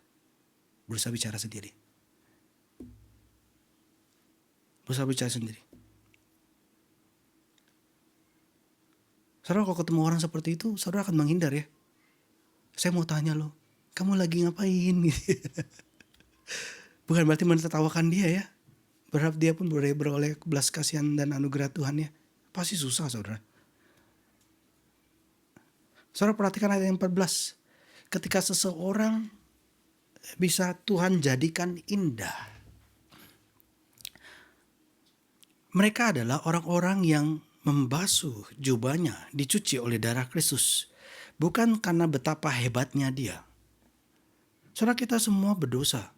Berusaha bicara sendiri. Saudara kalau ketemu orang seperti itu, saudara akan menghindar ya. Saya mau tanya loh, kamu lagi ngapain? Bukan berarti menertawakan dia ya. Berharap dia pun boleh beroleh belas kasihan dan anugerah Tuhan ya. Pasti susah saudara. Saudara perhatikan ayat yang 14. Ketika seseorang bisa Tuhan jadikan indah. Mereka adalah orang-orang yang membasuh jubahnya, dicuci oleh darah Kristus. Bukan karena betapa hebatnya dia. Saudara kita semua berdosa.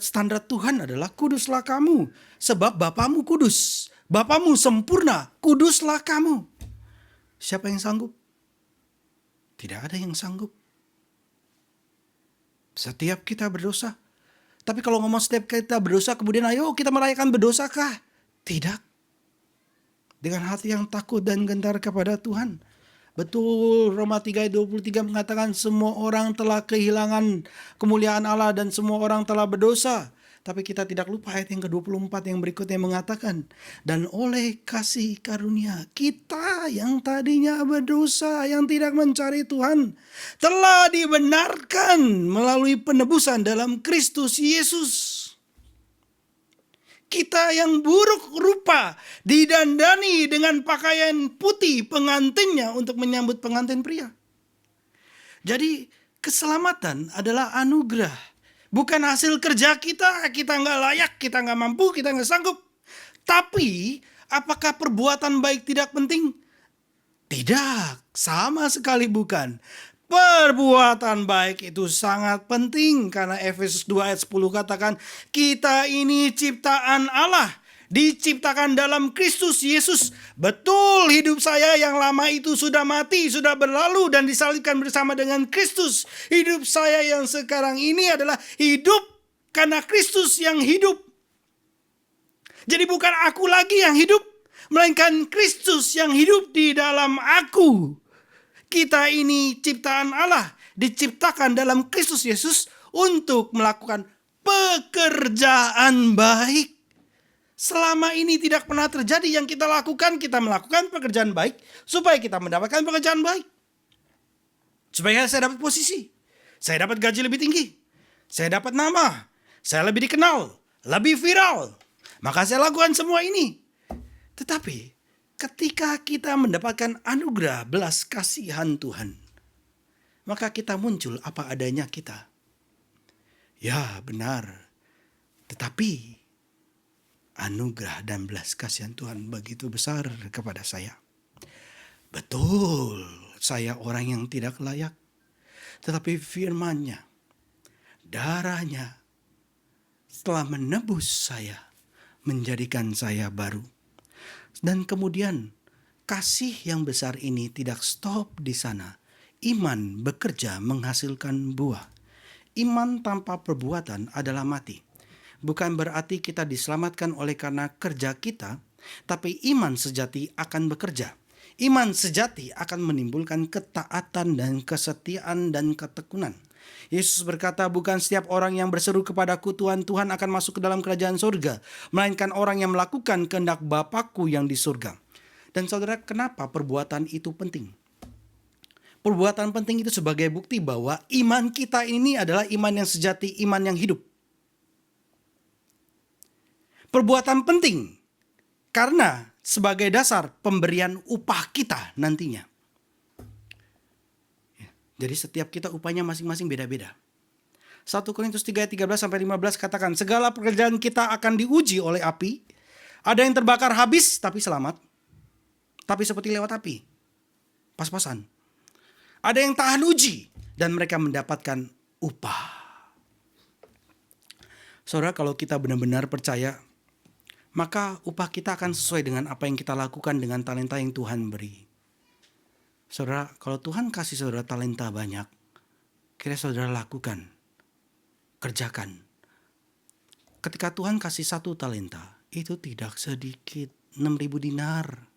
Standar Tuhan adalah kuduslah kamu. Sebab Bapamu kudus. Bapamu sempurna, kuduslah kamu. Siapa yang sanggup? Tidak ada yang sanggup. Setiap kita berdosa. Tapi kalau ngomong setiap kita berdosa, kemudian ayo kita merayakan berdosakah? Tidak. Dengan hati yang takut dan gentar kepada Tuhan. Betul, Roma 3 ayat 23 mengatakan semua orang telah kehilangan kemuliaan Allah dan semua orang telah berdosa. Tapi kita tidak lupa ayat yang ke-24 yang berikutnya mengatakan, dan oleh kasih karunia kita yang tadinya berdosa, yang tidak mencari Tuhan, telah dibenarkan melalui penebusan dalam Kristus Yesus. Kita yang buruk rupa didandani dengan pakaian putih pengantinnya untuk menyambut pengantin pria. Jadi keselamatan adalah anugerah. Bukan hasil kerja kita nggak layak, kita nggak mampu, kita nggak sanggup. Tapi apakah perbuatan baik tidak penting? Tidak, sama sekali bukan. Perbuatan baik itu sangat penting karena Efesus 2 ayat 10 katakan kita ini ciptaan Allah. Diciptakan dalam Kristus Yesus. Betul hidup saya yang lama itu sudah mati, sudah berlalu dan disalibkan bersama dengan Kristus. Hidup saya yang sekarang ini adalah hidup karena Kristus yang hidup. Jadi bukan aku lagi yang hidup, melainkan Kristus yang hidup di dalam aku. Kita ini ciptaan Allah, diciptakan dalam Kristus Yesus untuk melakukan pekerjaan baik. Selama ini tidak pernah terjadi yang kita lakukan, kita melakukan pekerjaan baik supaya kita mendapatkan pekerjaan baik. Supaya saya dapat posisi, saya dapat gaji lebih tinggi, saya dapat nama, saya lebih dikenal, lebih viral. Maka saya lakukan semua ini. Tetapi ketika kita mendapatkan anugerah belas kasihan Tuhan, maka kita muncul apa adanya kita. Ya benar, tetapi anugerah dan belas kasihan Tuhan begitu besar kepada saya. Betul, saya orang yang tidak layak. Tetapi firman-Nya, darahnya telah menebus saya, menjadikan saya baru. Dan kemudian kasih yang besar ini tidak stop di sana. Iman bekerja menghasilkan buah. Iman tanpa perbuatan adalah mati. Bukan berarti kita diselamatkan oleh karena kerja kita, tapi iman sejati akan bekerja. Iman sejati akan menimbulkan ketaatan dan kesetiaan dan ketekunan. Yesus berkata, bukan setiap orang yang berseru kepadaku Tuhan, Tuhan akan masuk ke dalam kerajaan surga, melainkan orang yang melakukan kehendak Bapa-Ku yang di surga. Dan saudara, kenapa perbuatan itu penting? Perbuatan penting itu sebagai bukti bahwa iman kita ini adalah iman yang sejati, iman yang hidup. Perbuatan penting karena sebagai dasar pemberian upah kita nantinya. Jadi setiap kita upahnya masing-masing beda-beda. 1 Korintus 3:13-15 katakan, segala pekerjaan kita akan diuji oleh api. Ada yang terbakar habis tapi selamat. Tapi seperti lewat api. Pas-pasan. Ada yang tahan uji dan mereka mendapatkan upah. Saudara, kalau kita benar-benar percaya, maka upah kita akan sesuai dengan apa yang kita lakukan dengan talenta yang Tuhan beri. Saudara, kalau Tuhan kasih saudara talenta banyak, kira saudara lakukan, kerjakan. Ketika Tuhan kasih 1 talenta, itu tidak sedikit, 6.000 dinar.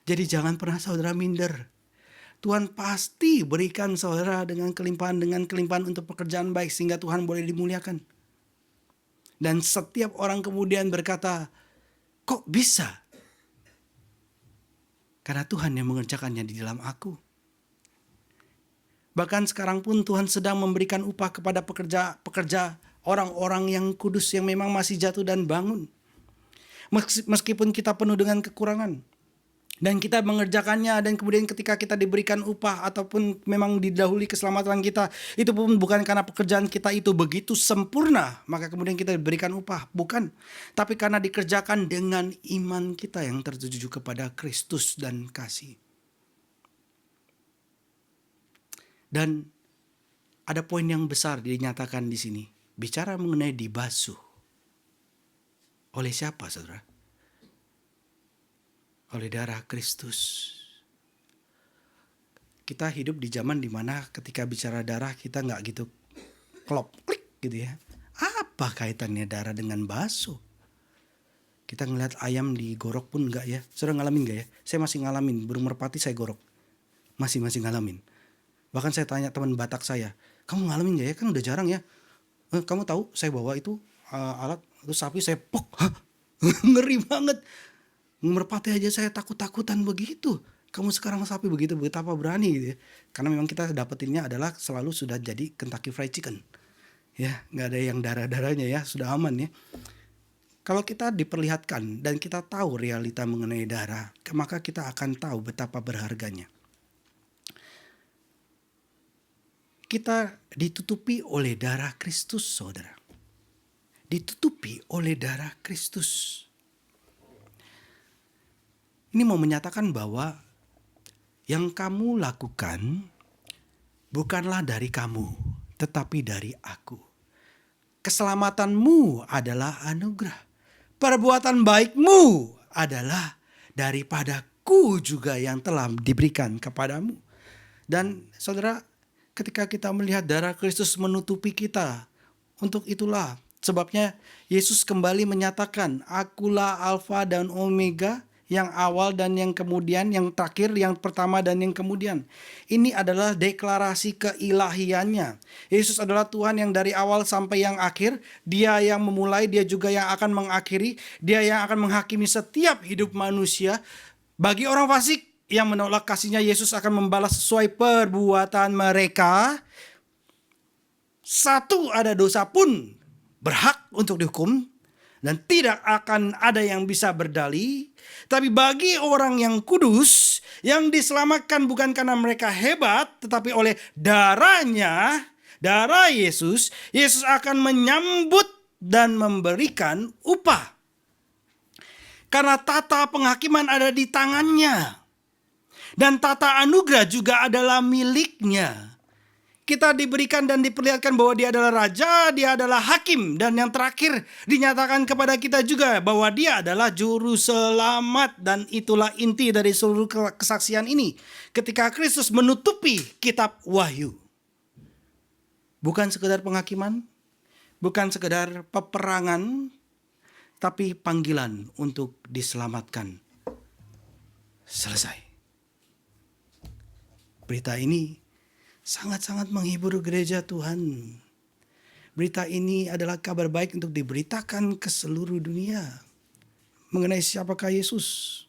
Jadi jangan pernah saudara minder. Tuhan pasti berikan saudara dengan kelimpahan untuk pekerjaan baik sehingga Tuhan boleh dimuliakan. Dan setiap orang kemudian berkata, kok bisa? Karena Tuhan yang mengerjakannya di dalam aku. Bahkan sekarang pun Tuhan sedang memberikan upah kepada pekerja orang-orang yang kudus yang memang masih jatuh dan bangun. Meskipun kita penuh dengan kekurangan. Dan kita mengerjakannya, dan kemudian ketika kita diberikan upah ataupun memang didahului keselamatan kita, itu pun bukan karena pekerjaan kita itu begitu sempurna maka kemudian kita diberikan upah, bukan. Tapi karena dikerjakan dengan iman kita yang tertuju kepada Kristus dan kasih. Dan ada poin yang besar dinyatakan di sini, bicara mengenai dibasuh. Oleh siapa, saudara? Oleh darah Kristus. Kita hidup di zaman dimana ketika bicara darah kita nggak gitu klop klik gitu ya. Apa kaitannya darah dengan basuh? Kita ngeliat ayam digorok pun nggak ya? Saudara ngalamin nggak ya? Saya masih ngalamin burung merpati saya gorok. Masih ngalamin. Bahkan saya tanya teman Batak saya, kamu ngalamin nggak ya? Kan udah jarang ya. Kamu tahu saya bawa itu alat terus sapi saya pok. Ngeri banget. Merpati aja saya takut-takutan begitu. Kamu sekarang sapi begitu, betapa berani gitu ya. Karena memang kita dapetinnya adalah selalu sudah jadi Kentucky Fried Chicken. Ya, gak ada yang darah-darahnya ya, sudah aman ya. Kalau kita diperlihatkan dan kita tahu realita mengenai darah, maka kita akan tahu betapa berharganya. Kita ditutupi oleh darah Kristus, saudara. Ditutupi oleh darah Kristus. Ini mau menyatakan bahwa yang kamu lakukan bukanlah dari kamu, tetapi dari aku. Keselamatanmu adalah anugerah. Perbuatan baikmu adalah daripadaku juga yang telah diberikan kepadamu. Dan saudara, ketika kita melihat darah Kristus menutupi kita, untuk itulah sebabnya Yesus kembali menyatakan, akulah Alfa dan Omega, yang awal dan yang kemudian, yang terakhir, yang pertama dan yang kemudian. Ini adalah deklarasi keilahiannya. Yesus adalah Tuhan yang dari awal sampai yang akhir. Dia yang memulai, dia juga yang akan mengakhiri. Dia yang akan menghakimi setiap hidup manusia. Bagi orang fasik yang menolak kasihnya, Yesus akan membalas sesuai perbuatan mereka. Satu, ada dosa pun berhak untuk dihukum. Dan tidak akan ada yang bisa berdalih. Tapi bagi orang yang kudus, Yang diselamatkan bukan karena mereka hebat, tetapi oleh darahnya, darah Yesus, Yesus akan menyambut dan memberikan upah. Karena tata penghakiman ada di tangannya. Dan tata anugerah juga adalah miliknya. Kita diberikan dan diperlihatkan bahwa dia adalah raja, dia adalah hakim. Dan yang terakhir dinyatakan kepada kita juga bahwa dia adalah juru selamat. Dan itulah inti dari seluruh kesaksian ini. Ketika Kristus menutupi kitab Wahyu. Bukan sekedar penghakiman, bukan sekedar peperangan, tapi panggilan untuk diselamatkan. Selesai. Berita ini sangat-sangat menghibur gereja Tuhan. Berita ini adalah kabar baik untuk diberitakan ke seluruh dunia mengenai siapakah Yesus.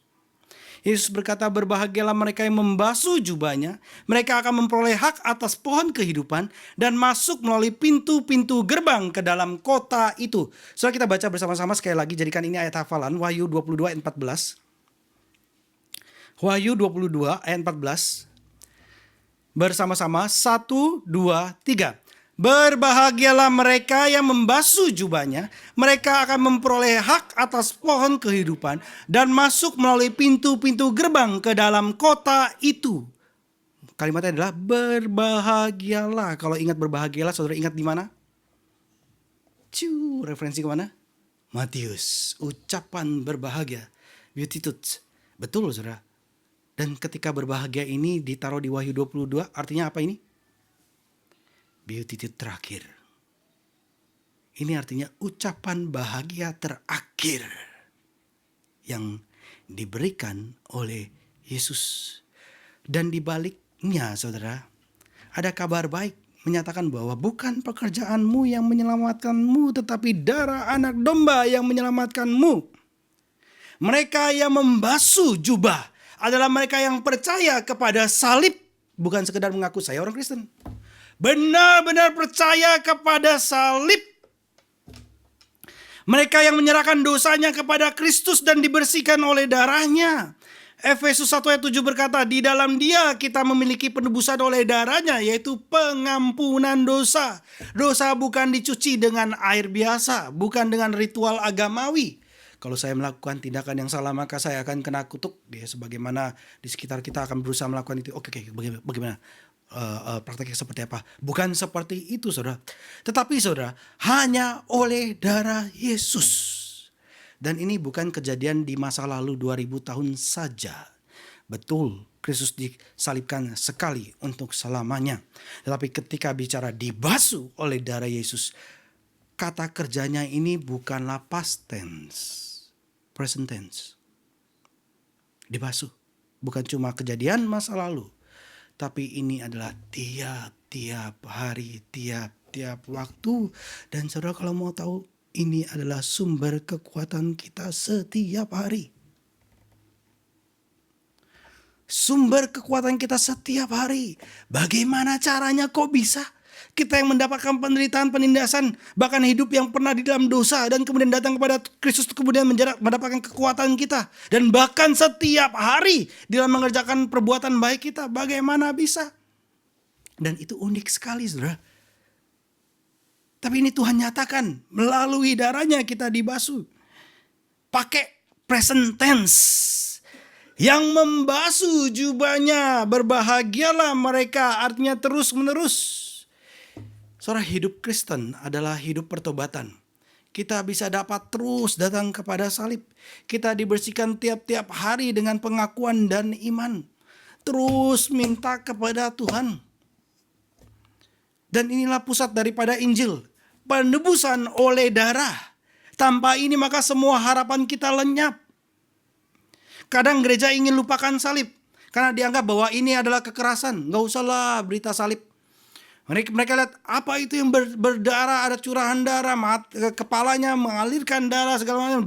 Yesus berkata, berbahagialah mereka yang membasuh jubahnya. Mereka akan memperoleh hak atas pohon kehidupan dan masuk melalui pintu-pintu gerbang ke dalam kota itu. Setelah kita baca bersama-sama sekali lagi, jadikan ini ayat hafalan, Wahyu 22 ayat 14. Wahyu 22 ayat 14. Bersama-sama, 1, 2, 3. Berbahagialah mereka yang membasuh jubahnya, mereka akan memperoleh hak atas pohon kehidupan dan masuk melalui pintu-pintu gerbang ke dalam kota itu. Kalimatnya adalah berbahagialah. Kalau ingat berbahagialah, saudara ingat di mana? Referensi kemana? Matius, ucapan berbahagia, beatitudes. Betul, saudara. Dan ketika berbahagia ini ditaruh di Wahyu 22, artinya apa ini? Beatitude terakhir. Ini artinya ucapan bahagia terakhir yang diberikan oleh Yesus. Dan di baliknya, saudara, ada kabar baik menyatakan bahwa bukan pekerjaanmu yang menyelamatkanmu, tetapi darah anak domba yang menyelamatkanmu. Mereka yang membasuh jubah adalah mereka yang percaya kepada salib. Bukan sekedar mengaku saya orang Kristen. Benar-benar percaya kepada salib. Mereka yang menyerahkan dosanya kepada Kristus dan dibersihkan oleh darahnya. Efesus 1 ayat 7 berkata, di dalam dia kita memiliki penebusan oleh darahnya, yaitu pengampunan dosa. Dosa bukan dicuci dengan air biasa, bukan dengan ritual agamawi. Kalau saya melakukan tindakan yang salah, maka saya akan kena kutuk. Ya, sebagaimana di sekitar kita akan berusaha melakukan itu. Oke, bagaimana? Prakteknya seperti apa? Bukan seperti itu, saudara. Tetapi saudara, hanya oleh darah Yesus. Dan ini bukan kejadian di masa lalu 2000 tahun saja. Betul, Kristus disalibkan sekali untuk selamanya. Tetapi ketika bicara dibasuh oleh darah Yesus, kata kerjanya ini bukanlah past tense. Present tense. Dibasuh. Bukan cuma kejadian masa lalu. Tapi ini adalah tiap-tiap hari, tiap-tiap waktu. Dan saudara kalau mau tahu, ini adalah sumber kekuatan kita setiap hari. Sumber kekuatan kita setiap hari. Bagaimana caranya kok bisa? Kita yang mendapatkan penderitaan, penindasan, bahkan hidup yang pernah di dalam dosa dan kemudian datang kepada Kristus kemudian mendapatkan kekuatan kita. Dan bahkan setiap hari dalam mengerjakan perbuatan baik kita, bagaimana bisa? Dan itu unik sekali, saudara. Tapi ini Tuhan nyatakan, melalui darahnya kita dibasuh. Pakai present tense. Yang membasuh jubahnya, berbahagialah mereka, artinya terus menerus. Saudara, hidup Kristen adalah hidup pertobatan. Kita bisa dapat terus datang kepada salib. Kita dibersihkan tiap-tiap hari dengan pengakuan dan iman. Terus minta kepada Tuhan. Dan inilah pusat daripada Injil. Penebusan oleh darah. Tanpa ini maka semua harapan kita lenyap. Kadang gereja ingin lupakan salib. Karena dianggap bahwa ini adalah kekerasan. Gak usahlah berita salib. Mereka lihat apa itu yang berdarah, ada curahan darah, kepalanya mengalirkan darah segala macam,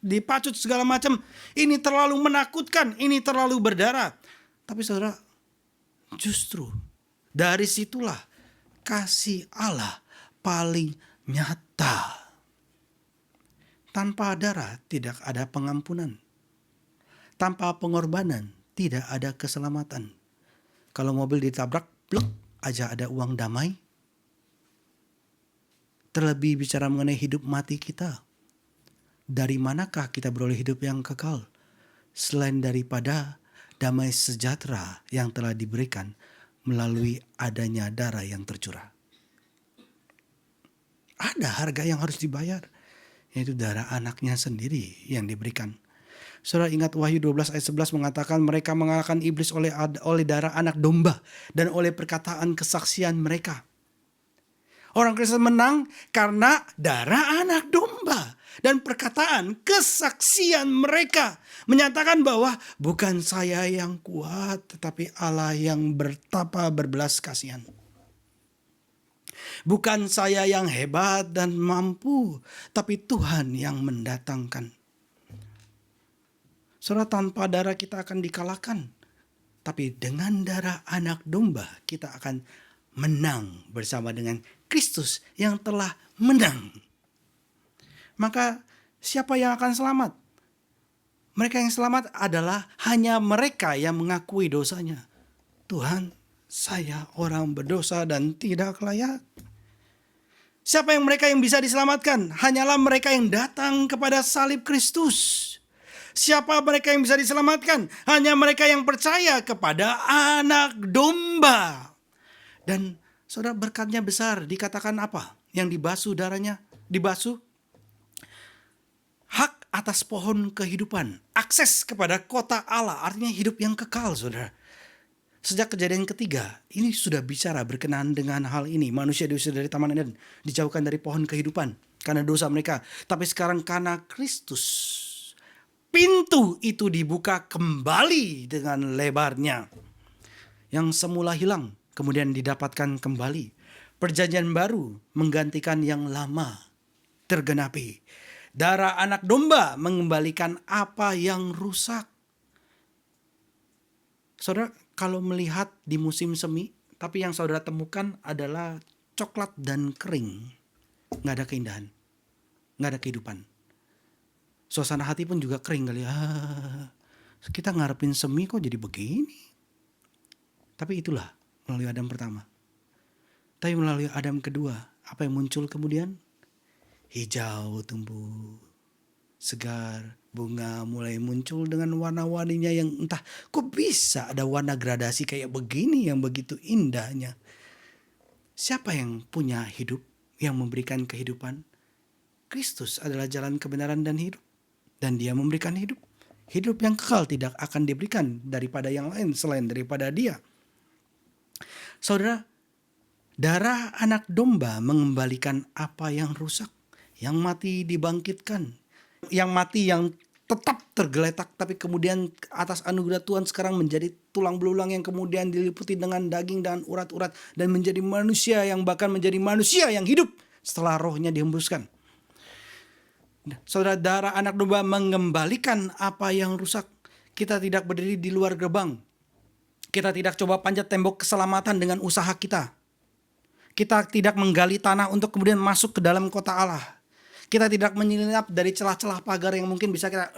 dipacut segala macam. Ini terlalu menakutkan, ini terlalu berdarah. Tapi saudara, justru dari situlah kasih Allah paling nyata. Tanpa darah tidak ada pengampunan. Tanpa pengorbanan tidak ada keselamatan. Kalau mobil ditabrak, pluk aja ada uang damai. Terlebih bicara mengenai hidup mati kita. Dari manakah kita beroleh hidup yang kekal? Selain daripada damai sejahtera yang telah diberikan melalui adanya darah yang tercurah. Ada harga yang harus dibayar, yaitu darah anaknya sendiri yang diberikan. Saudara ingat Wahyu 12 ayat 11 mengatakan mereka mengalahkan iblis oleh darah anak domba dan oleh perkataan kesaksian mereka. Orang Kristen menang karena darah anak domba dan perkataan kesaksian mereka menyatakan bahwa bukan saya yang kuat tetapi Allah yang bertapa berbelas kasihan. Bukan saya yang hebat dan mampu tapi Tuhan yang mendatangkan. Saudara, tanpa darah kita akan dikalahkan. Tapi dengan darah anak domba kita akan menang bersama dengan Kristus yang telah menang. Maka siapa yang akan selamat? Mereka yang selamat adalah hanya mereka yang mengakui dosanya. Tuhan, saya orang berdosa dan tidak layak. Siapa yang mereka yang bisa diselamatkan? Hanyalah mereka yang datang kepada salib Kristus. Siapa mereka yang bisa diselamatkan? Hanya mereka yang percaya kepada anak domba. Dan saudara, berkatnya besar. Dikatakan apa? Yang dibasuh darahnya? Dibasuh? Hak atas pohon kehidupan. Akses kepada kota Allah. Artinya hidup yang kekal, saudara. Sejak kejadian ketiga, ini sudah bicara berkenaan dengan hal ini. Manusia diusir dari Taman Eden. Dijauhkan dari pohon kehidupan. Karena dosa mereka. Tapi sekarang karena Kristus, pintu itu dibuka kembali dengan lebarnya. Yang semula hilang, kemudian didapatkan kembali. Perjanjian baru menggantikan yang lama tergenapi. Darah anak domba mengembalikan apa yang rusak. Saudara, kalau melihat di musim semi, tapi yang saudara temukan adalah coklat dan kering. Nggak ada keindahan. Nggak ada kehidupan. Suasana hati pun juga kering kali. Kita ngarepin semi kok jadi begini. Tapi itulah melalui Adam pertama. Tapi melalui Adam kedua, apa yang muncul kemudian? Hijau tumbuh, segar, bunga mulai muncul dengan warna-warninya yang entah kok bisa ada warna gradasi kayak begini yang begitu indahnya. Siapa yang punya hidup, yang memberikan kehidupan? Kristus adalah jalan kebenaran dan hidup. Dan dia memberikan hidup. Hidup yang kekal tidak akan diberikan daripada yang lain selain daripada dia. Saudara, darah anak domba mengembalikan apa yang rusak. Yang mati dibangkitkan. Yang mati yang tetap tergeletak tapi kemudian atas anugerah Tuhan sekarang menjadi tulang belulang yang kemudian diliputi dengan daging dan urat-urat. Dan menjadi manusia yang bahkan menjadi manusia yang hidup setelah rohnya dihembuskan. Saudara, darah anak domba mengembalikan apa yang rusak. Kita tidak berdiri di luar gerbang. Kita tidak coba panjat tembok keselamatan dengan usaha kita. Kita tidak menggali tanah untuk kemudian masuk ke dalam kota Allah. Kita tidak menyelinap dari celah-celah pagar yang mungkin bisa kita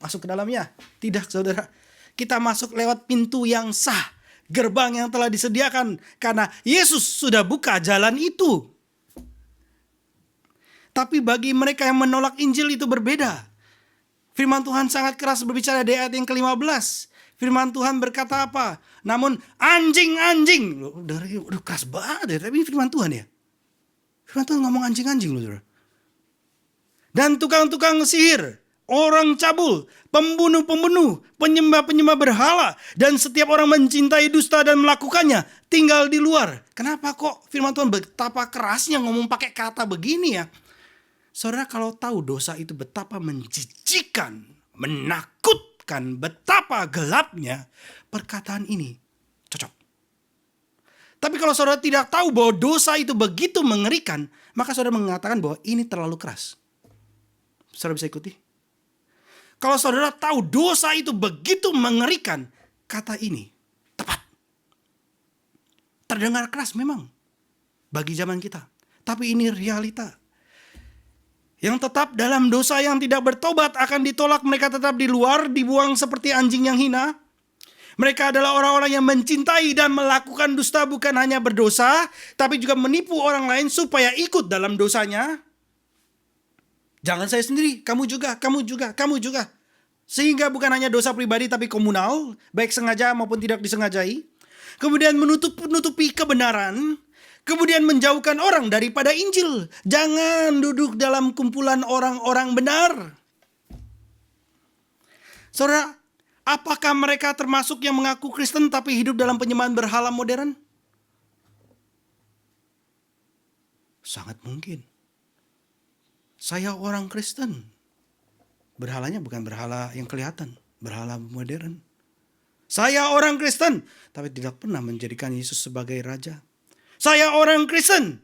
masuk ke dalamnya. Tidak, saudara. Kita masuk lewat pintu yang sah. Gerbang yang telah disediakan. Karena Yesus sudah buka jalan itu. Tapi bagi mereka yang menolak Injil itu berbeda. Firman Tuhan sangat keras berbicara di ayat yang ke-15. Firman Tuhan berkata apa? Namun anjing-anjing. Udah keras banget ya. Tapi ini firman Tuhan ya. Firman Tuhan ngomong anjing-anjing loh, saudara. Dan tukang-tukang sihir, orang cabul, pembunuh-pembunuh, penyembah-penyembah berhala. Dan setiap orang mencintai dusta dan melakukannya tinggal di luar. Kenapa kok firman Tuhan betapa kerasnya ngomong pakai kata begini ya? Saudara, kalau tahu dosa itu betapa menjijikan, menakutkan, betapa gelapnya, perkataan ini cocok. Tapi kalau saudara tidak tahu bahwa dosa itu begitu mengerikan, maka saudara mengatakan bahwa ini terlalu keras. Saudara bisa ikuti? Kalau saudara tahu dosa itu begitu mengerikan, kata ini tepat. Terdengar keras memang bagi zaman kita. Tapi ini realita. Yang tetap dalam dosa yang tidak bertobat akan ditolak, mereka tetap di luar, dibuang seperti anjing yang hina. Mereka adalah orang-orang yang mencintai dan melakukan dusta, bukan hanya berdosa, tapi juga menipu orang lain supaya ikut dalam dosanya. Jangan saya sendiri, kamu juga, kamu juga, kamu juga. Sehingga bukan hanya dosa pribadi tapi komunal, baik sengaja maupun tidak disengajai. Kemudian menutupi kebenaran. Kemudian menjauhkan orang daripada Injil. Jangan duduk dalam kumpulan orang-orang benar. Saudara, apakah mereka termasuk yang mengaku Kristen tapi hidup dalam penyembahan berhala modern? Sangat mungkin. Saya orang Kristen. Berhalanya bukan berhala yang kelihatan, berhala modern. Saya orang Kristen, tapi tidak pernah menjadikan Yesus sebagai Raja. Saya orang Kristen,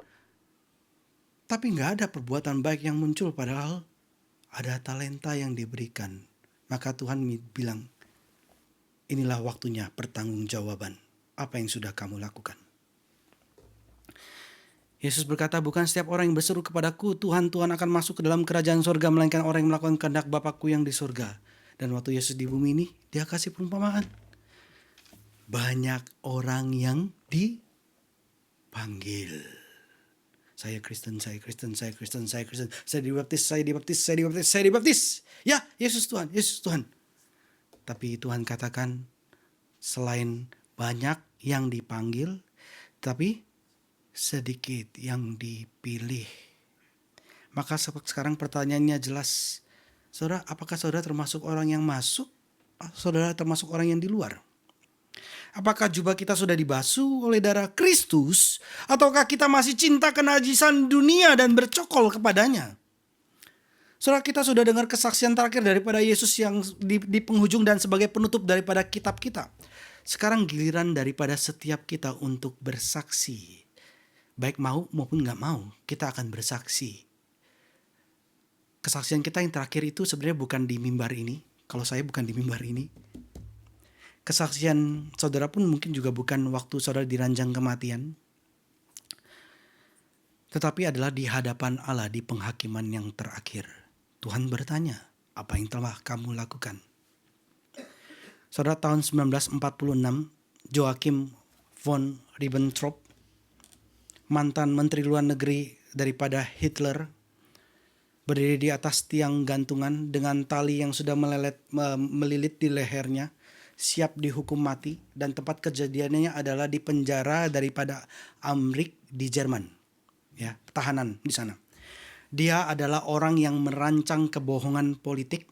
tapi nggak ada perbuatan baik yang muncul, padahal ada talenta yang diberikan. Maka Tuhan bilang, inilah waktunya pertanggungjawaban apa yang sudah kamu lakukan. Yesus berkata, bukan setiap orang yang berseru kepadaku, Tuhan, Tuhan, akan masuk ke dalam kerajaan surga, melainkan orang yang melakukan kehendak Bapakku yang di surga. Dan waktu Yesus di bumi ini, dia kasih perumpamaan. Banyak orang yang dipanggil. Saya Kristen, saya Kristen, saya Kristen, saya Kristen. Saya dibaptis, saya dibaptis, saya dibaptis, saya dibaptis. Ya, Yesus Tuhan, Yesus Tuhan. Tapi Tuhan katakan, selain banyak yang dipanggil, tapi sedikit yang dipilih. Maka sekarang pertanyaannya jelas. Saudara, apakah saudara termasuk orang yang masuk? Saudara termasuk orang yang di luar? Apakah jubah kita sudah dibasuh oleh darah Kristus? Ataukah kita masih cinta kenajisan dunia dan bercokol kepadanya? Saudara, kita sudah dengar kesaksian terakhir daripada Yesus yang di penghujung dan sebagai penutup daripada kitab kita. Sekarang giliran daripada setiap kita untuk bersaksi. Baik mau maupun gak mau, kita akan bersaksi. Kesaksian kita yang terakhir itu sebenarnya bukan di mimbar ini. Kalau saya bukan di mimbar ini. Kesaksian saudara pun mungkin juga bukan waktu saudara diranjang kematian. Tetapi adalah di hadapan Allah di penghakiman yang terakhir. Tuhan bertanya, apa yang telah kamu lakukan? Saudara, tahun 1946, Joachim von Ribbentrop, mantan menteri luar negeri daripada Hitler, berdiri di atas tiang gantungan dengan tali yang sudah melilit di lehernya, siap dihukum mati, dan tempat kejadiannya adalah di penjara daripada Amrik di Jerman, ya, tahanan di sana. Dia adalah orang yang merancang kebohongan politik,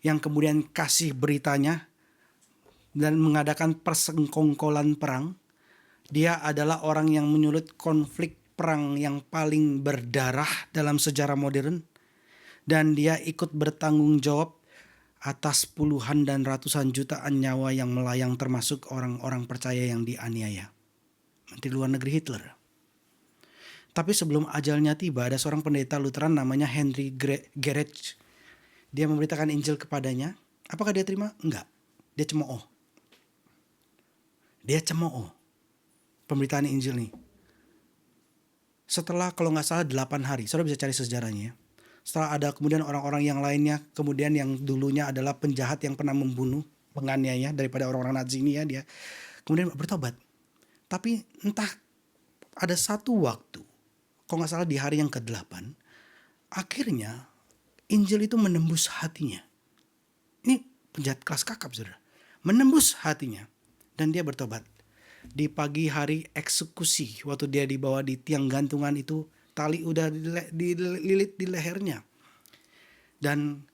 yang kemudian kasih beritanya dan mengadakan persengkongkolan perang. Dia adalah orang yang menyulut konflik perang yang paling berdarah dalam sejarah modern. Dan dia ikut bertanggung jawab atas puluhan dan ratusan jutaan nyawa yang melayang, termasuk orang-orang percaya yang dianiaya. Menteri luar negeri Hitler. Tapi sebelum ajalnya tiba, ada seorang pendeta Lutheran namanya Henry Gerecht. Dia memberitakan Injil kepadanya. Apakah dia terima? Enggak. Dia cemooh. Dia cemooh pemberitaan Injil nih. Setelah kalau nggak salah 8 hari, saudara bisa cari sejarahnya ya. Setelah ada kemudian orang-orang yang lainnya, kemudian yang dulunya adalah penjahat yang pernah membunuh, penganiaya daripada orang-orang Nazi ini ya, dia kemudian bertobat. Tapi entah ada satu waktu, kalau nggak salah di hari yang ke-8, akhirnya Injil itu menembus hatinya. Ini penjahat kelas kakap, saudara. Menembus hatinya. Dan dia bertobat. Di pagi hari eksekusi, waktu dia dibawa di tiang gantungan itu, tali udah dililit di lehernya. Dan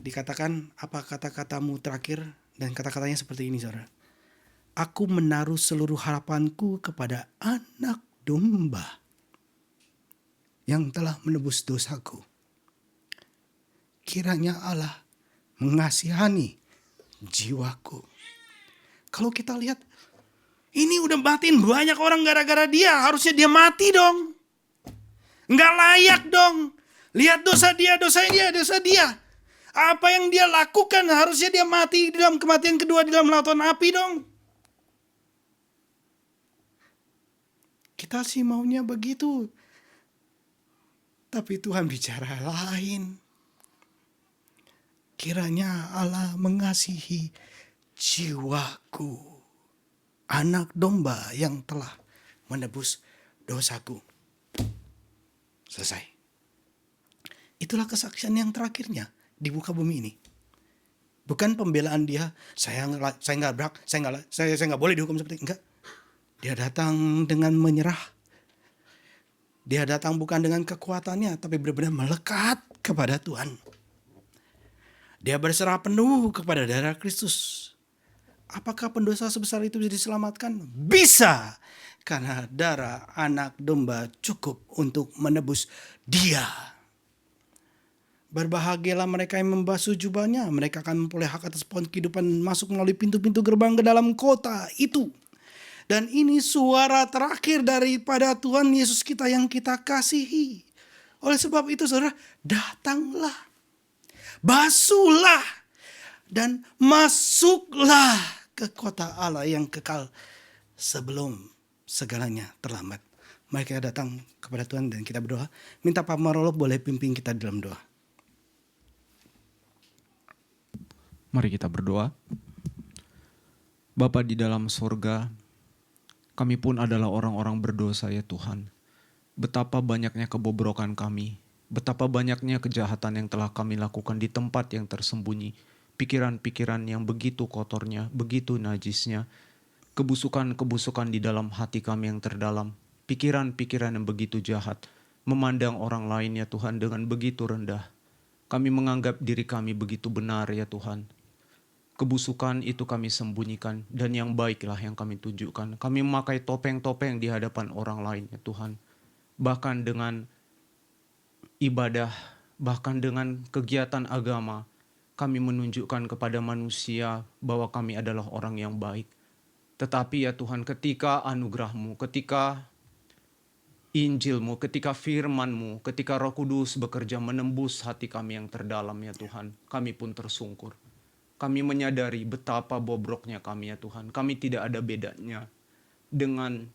dikatakan, apa kata-katamu terakhir? Dan kata-katanya seperti ini, saudara. Aku menaruh seluruh harapanku kepada anak domba yang telah menebus dosaku. Kiranya Allah mengasihani jiwaku. Kalau kita lihat, ini udah matiin banyak orang gara-gara dia. Harusnya dia mati dong. Nggak layak dong. Lihat dosa dia. Apa yang dia lakukan, harusnya dia mati di dalam kematian kedua di dalam lautan api dong. Kita sih maunya begitu. Tapi Tuhan bicara lain. Kiranya Allah mengasihi jiwaku, anak domba yang telah menebus dosaku. Selesai. Itulah kesaksian yang terakhirnya di muka bumi ini. Bukan pembelaan dia, saya nggak berhak, saya nggak boleh dihukum seperti enggak. Dia datang dengan menyerah. Dia datang bukan dengan kekuatannya, tapi benar-benar melekat kepada Tuhan. Dia berserah penuh kepada darah Kristus. Apakah pendosa sebesar itu bisa diselamatkan? Bisa, karena darah anak domba cukup untuk menebus dia. Berbahagialah mereka yang membasuh jubahnya. Mereka akan memperoleh hak atas pohon kehidupan masuk melalui pintu-pintu gerbang ke dalam kota itu. Dan ini suara terakhir daripada Tuhan Yesus kita yang kita kasihi. Oleh sebab itu saudara, datanglah, basuhlah, dan masuklah ke kota Allah yang kekal sebelum segalanya terlambat. Mari kita datang kepada Tuhan dan kita berdoa. Minta Pak Marolo boleh pimpin kita dalam doa. Mari kita berdoa. Bapa di dalam sorga, kami pun adalah orang-orang berdosa ya Tuhan. Betapa banyaknya kebobrokan kami, betapa banyaknya kejahatan yang telah kami lakukan di tempat yang tersembunyi. Pikiran-pikiran yang begitu kotornya, begitu najisnya. Kebusukan-kebusukan di dalam hati kami yang terdalam. Pikiran-pikiran yang begitu jahat. Memandang orang lain ya Tuhan dengan begitu rendah. Kami menganggap diri kami begitu benar ya Tuhan. Kebusukan itu kami sembunyikan dan yang baiklah yang kami tunjukkan. Kami memakai topeng-topeng di hadapan orang lain ya Tuhan. Bahkan dengan ibadah, bahkan dengan kegiatan agama, kami menunjukkan kepada manusia bahwa kami adalah orang yang baik. Tetapi ya Tuhan, ketika anugerah-Mu, ketika Injil-Mu, ketika firman-Mu, ketika Roh Kudus bekerja menembus hati kami yang terdalam ya Tuhan, kami pun tersungkur. Kami menyadari betapa bobroknya kami ya Tuhan. Kami tidak ada bedanya dengan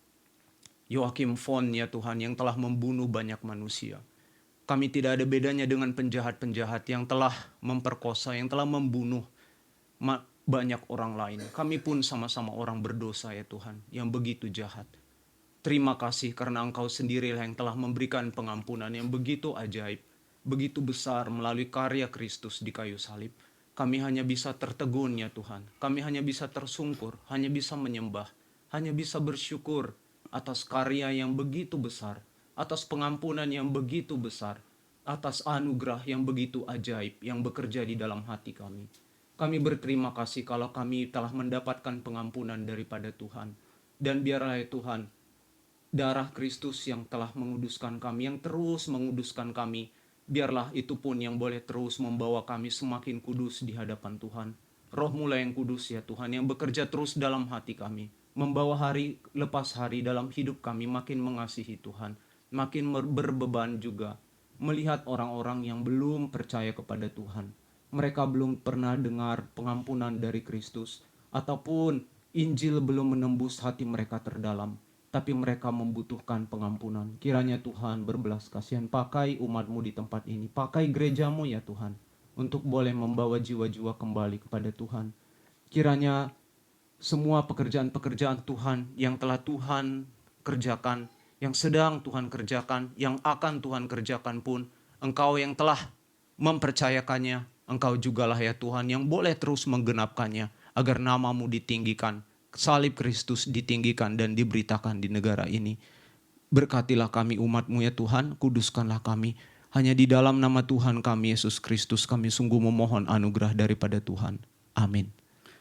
Joachim von ya Tuhan yang telah membunuh banyak manusia. Kami tidak ada bedanya dengan penjahat-penjahat yang telah memperkosa, yang telah membunuh banyak orang lain. Kami pun sama-sama orang berdosa ya Tuhan, yang begitu jahat. Terima kasih karena Engkau sendirilah yang telah memberikan pengampunan yang begitu ajaib, begitu besar melalui karya Kristus di kayu salib. Kami hanya bisa tertegun ya Tuhan. Kami hanya bisa tersungkur, hanya bisa menyembah, hanya bisa bersyukur atas karya yang begitu besar, atas pengampunan yang begitu besar, atas anugerah yang begitu ajaib yang bekerja di dalam hati kami. Kami berterima kasih kalau kami telah mendapatkan pengampunan daripada Tuhan. Dan biarlah ya Tuhan, darah Kristus yang telah menguduskan kami, yang terus menguduskan kami, biarlah itu pun yang boleh terus membawa kami semakin kudus di hadapan Tuhan. Roh-Mu lah yang kudus ya Tuhan, yang bekerja terus dalam hati kami, membawa hari lepas hari dalam hidup kami makin mengasihi Tuhan, makin berbeban juga melihat orang-orang yang belum percaya kepada Tuhan. Mereka belum pernah dengar pengampunan dari Kristus, ataupun Injil belum menembus hati mereka terdalam, tapi mereka membutuhkan pengampunan. Kiranya Tuhan berbelas kasihan, pakai umat-Mu di tempat ini, pakai gereja-Mu ya Tuhan, untuk boleh membawa jiwa-jiwa kembali kepada Tuhan. Kiranya semua pekerjaan-pekerjaan Tuhan yang telah Tuhan kerjakan, yang sedang Tuhan kerjakan, yang akan Tuhan kerjakan pun, Engkau yang telah mempercayakannya, Engkau jugalah ya Tuhan yang boleh terus menggenapkannya, agar nama-Mu ditinggikan, salib Kristus ditinggikan dan diberitakan di negara ini. Berkatilah kami umat-Mu ya Tuhan, kuduskanlah kami. Hanya di dalam nama Tuhan kami Yesus Kristus kami sungguh memohon anugerah daripada Tuhan. Amin.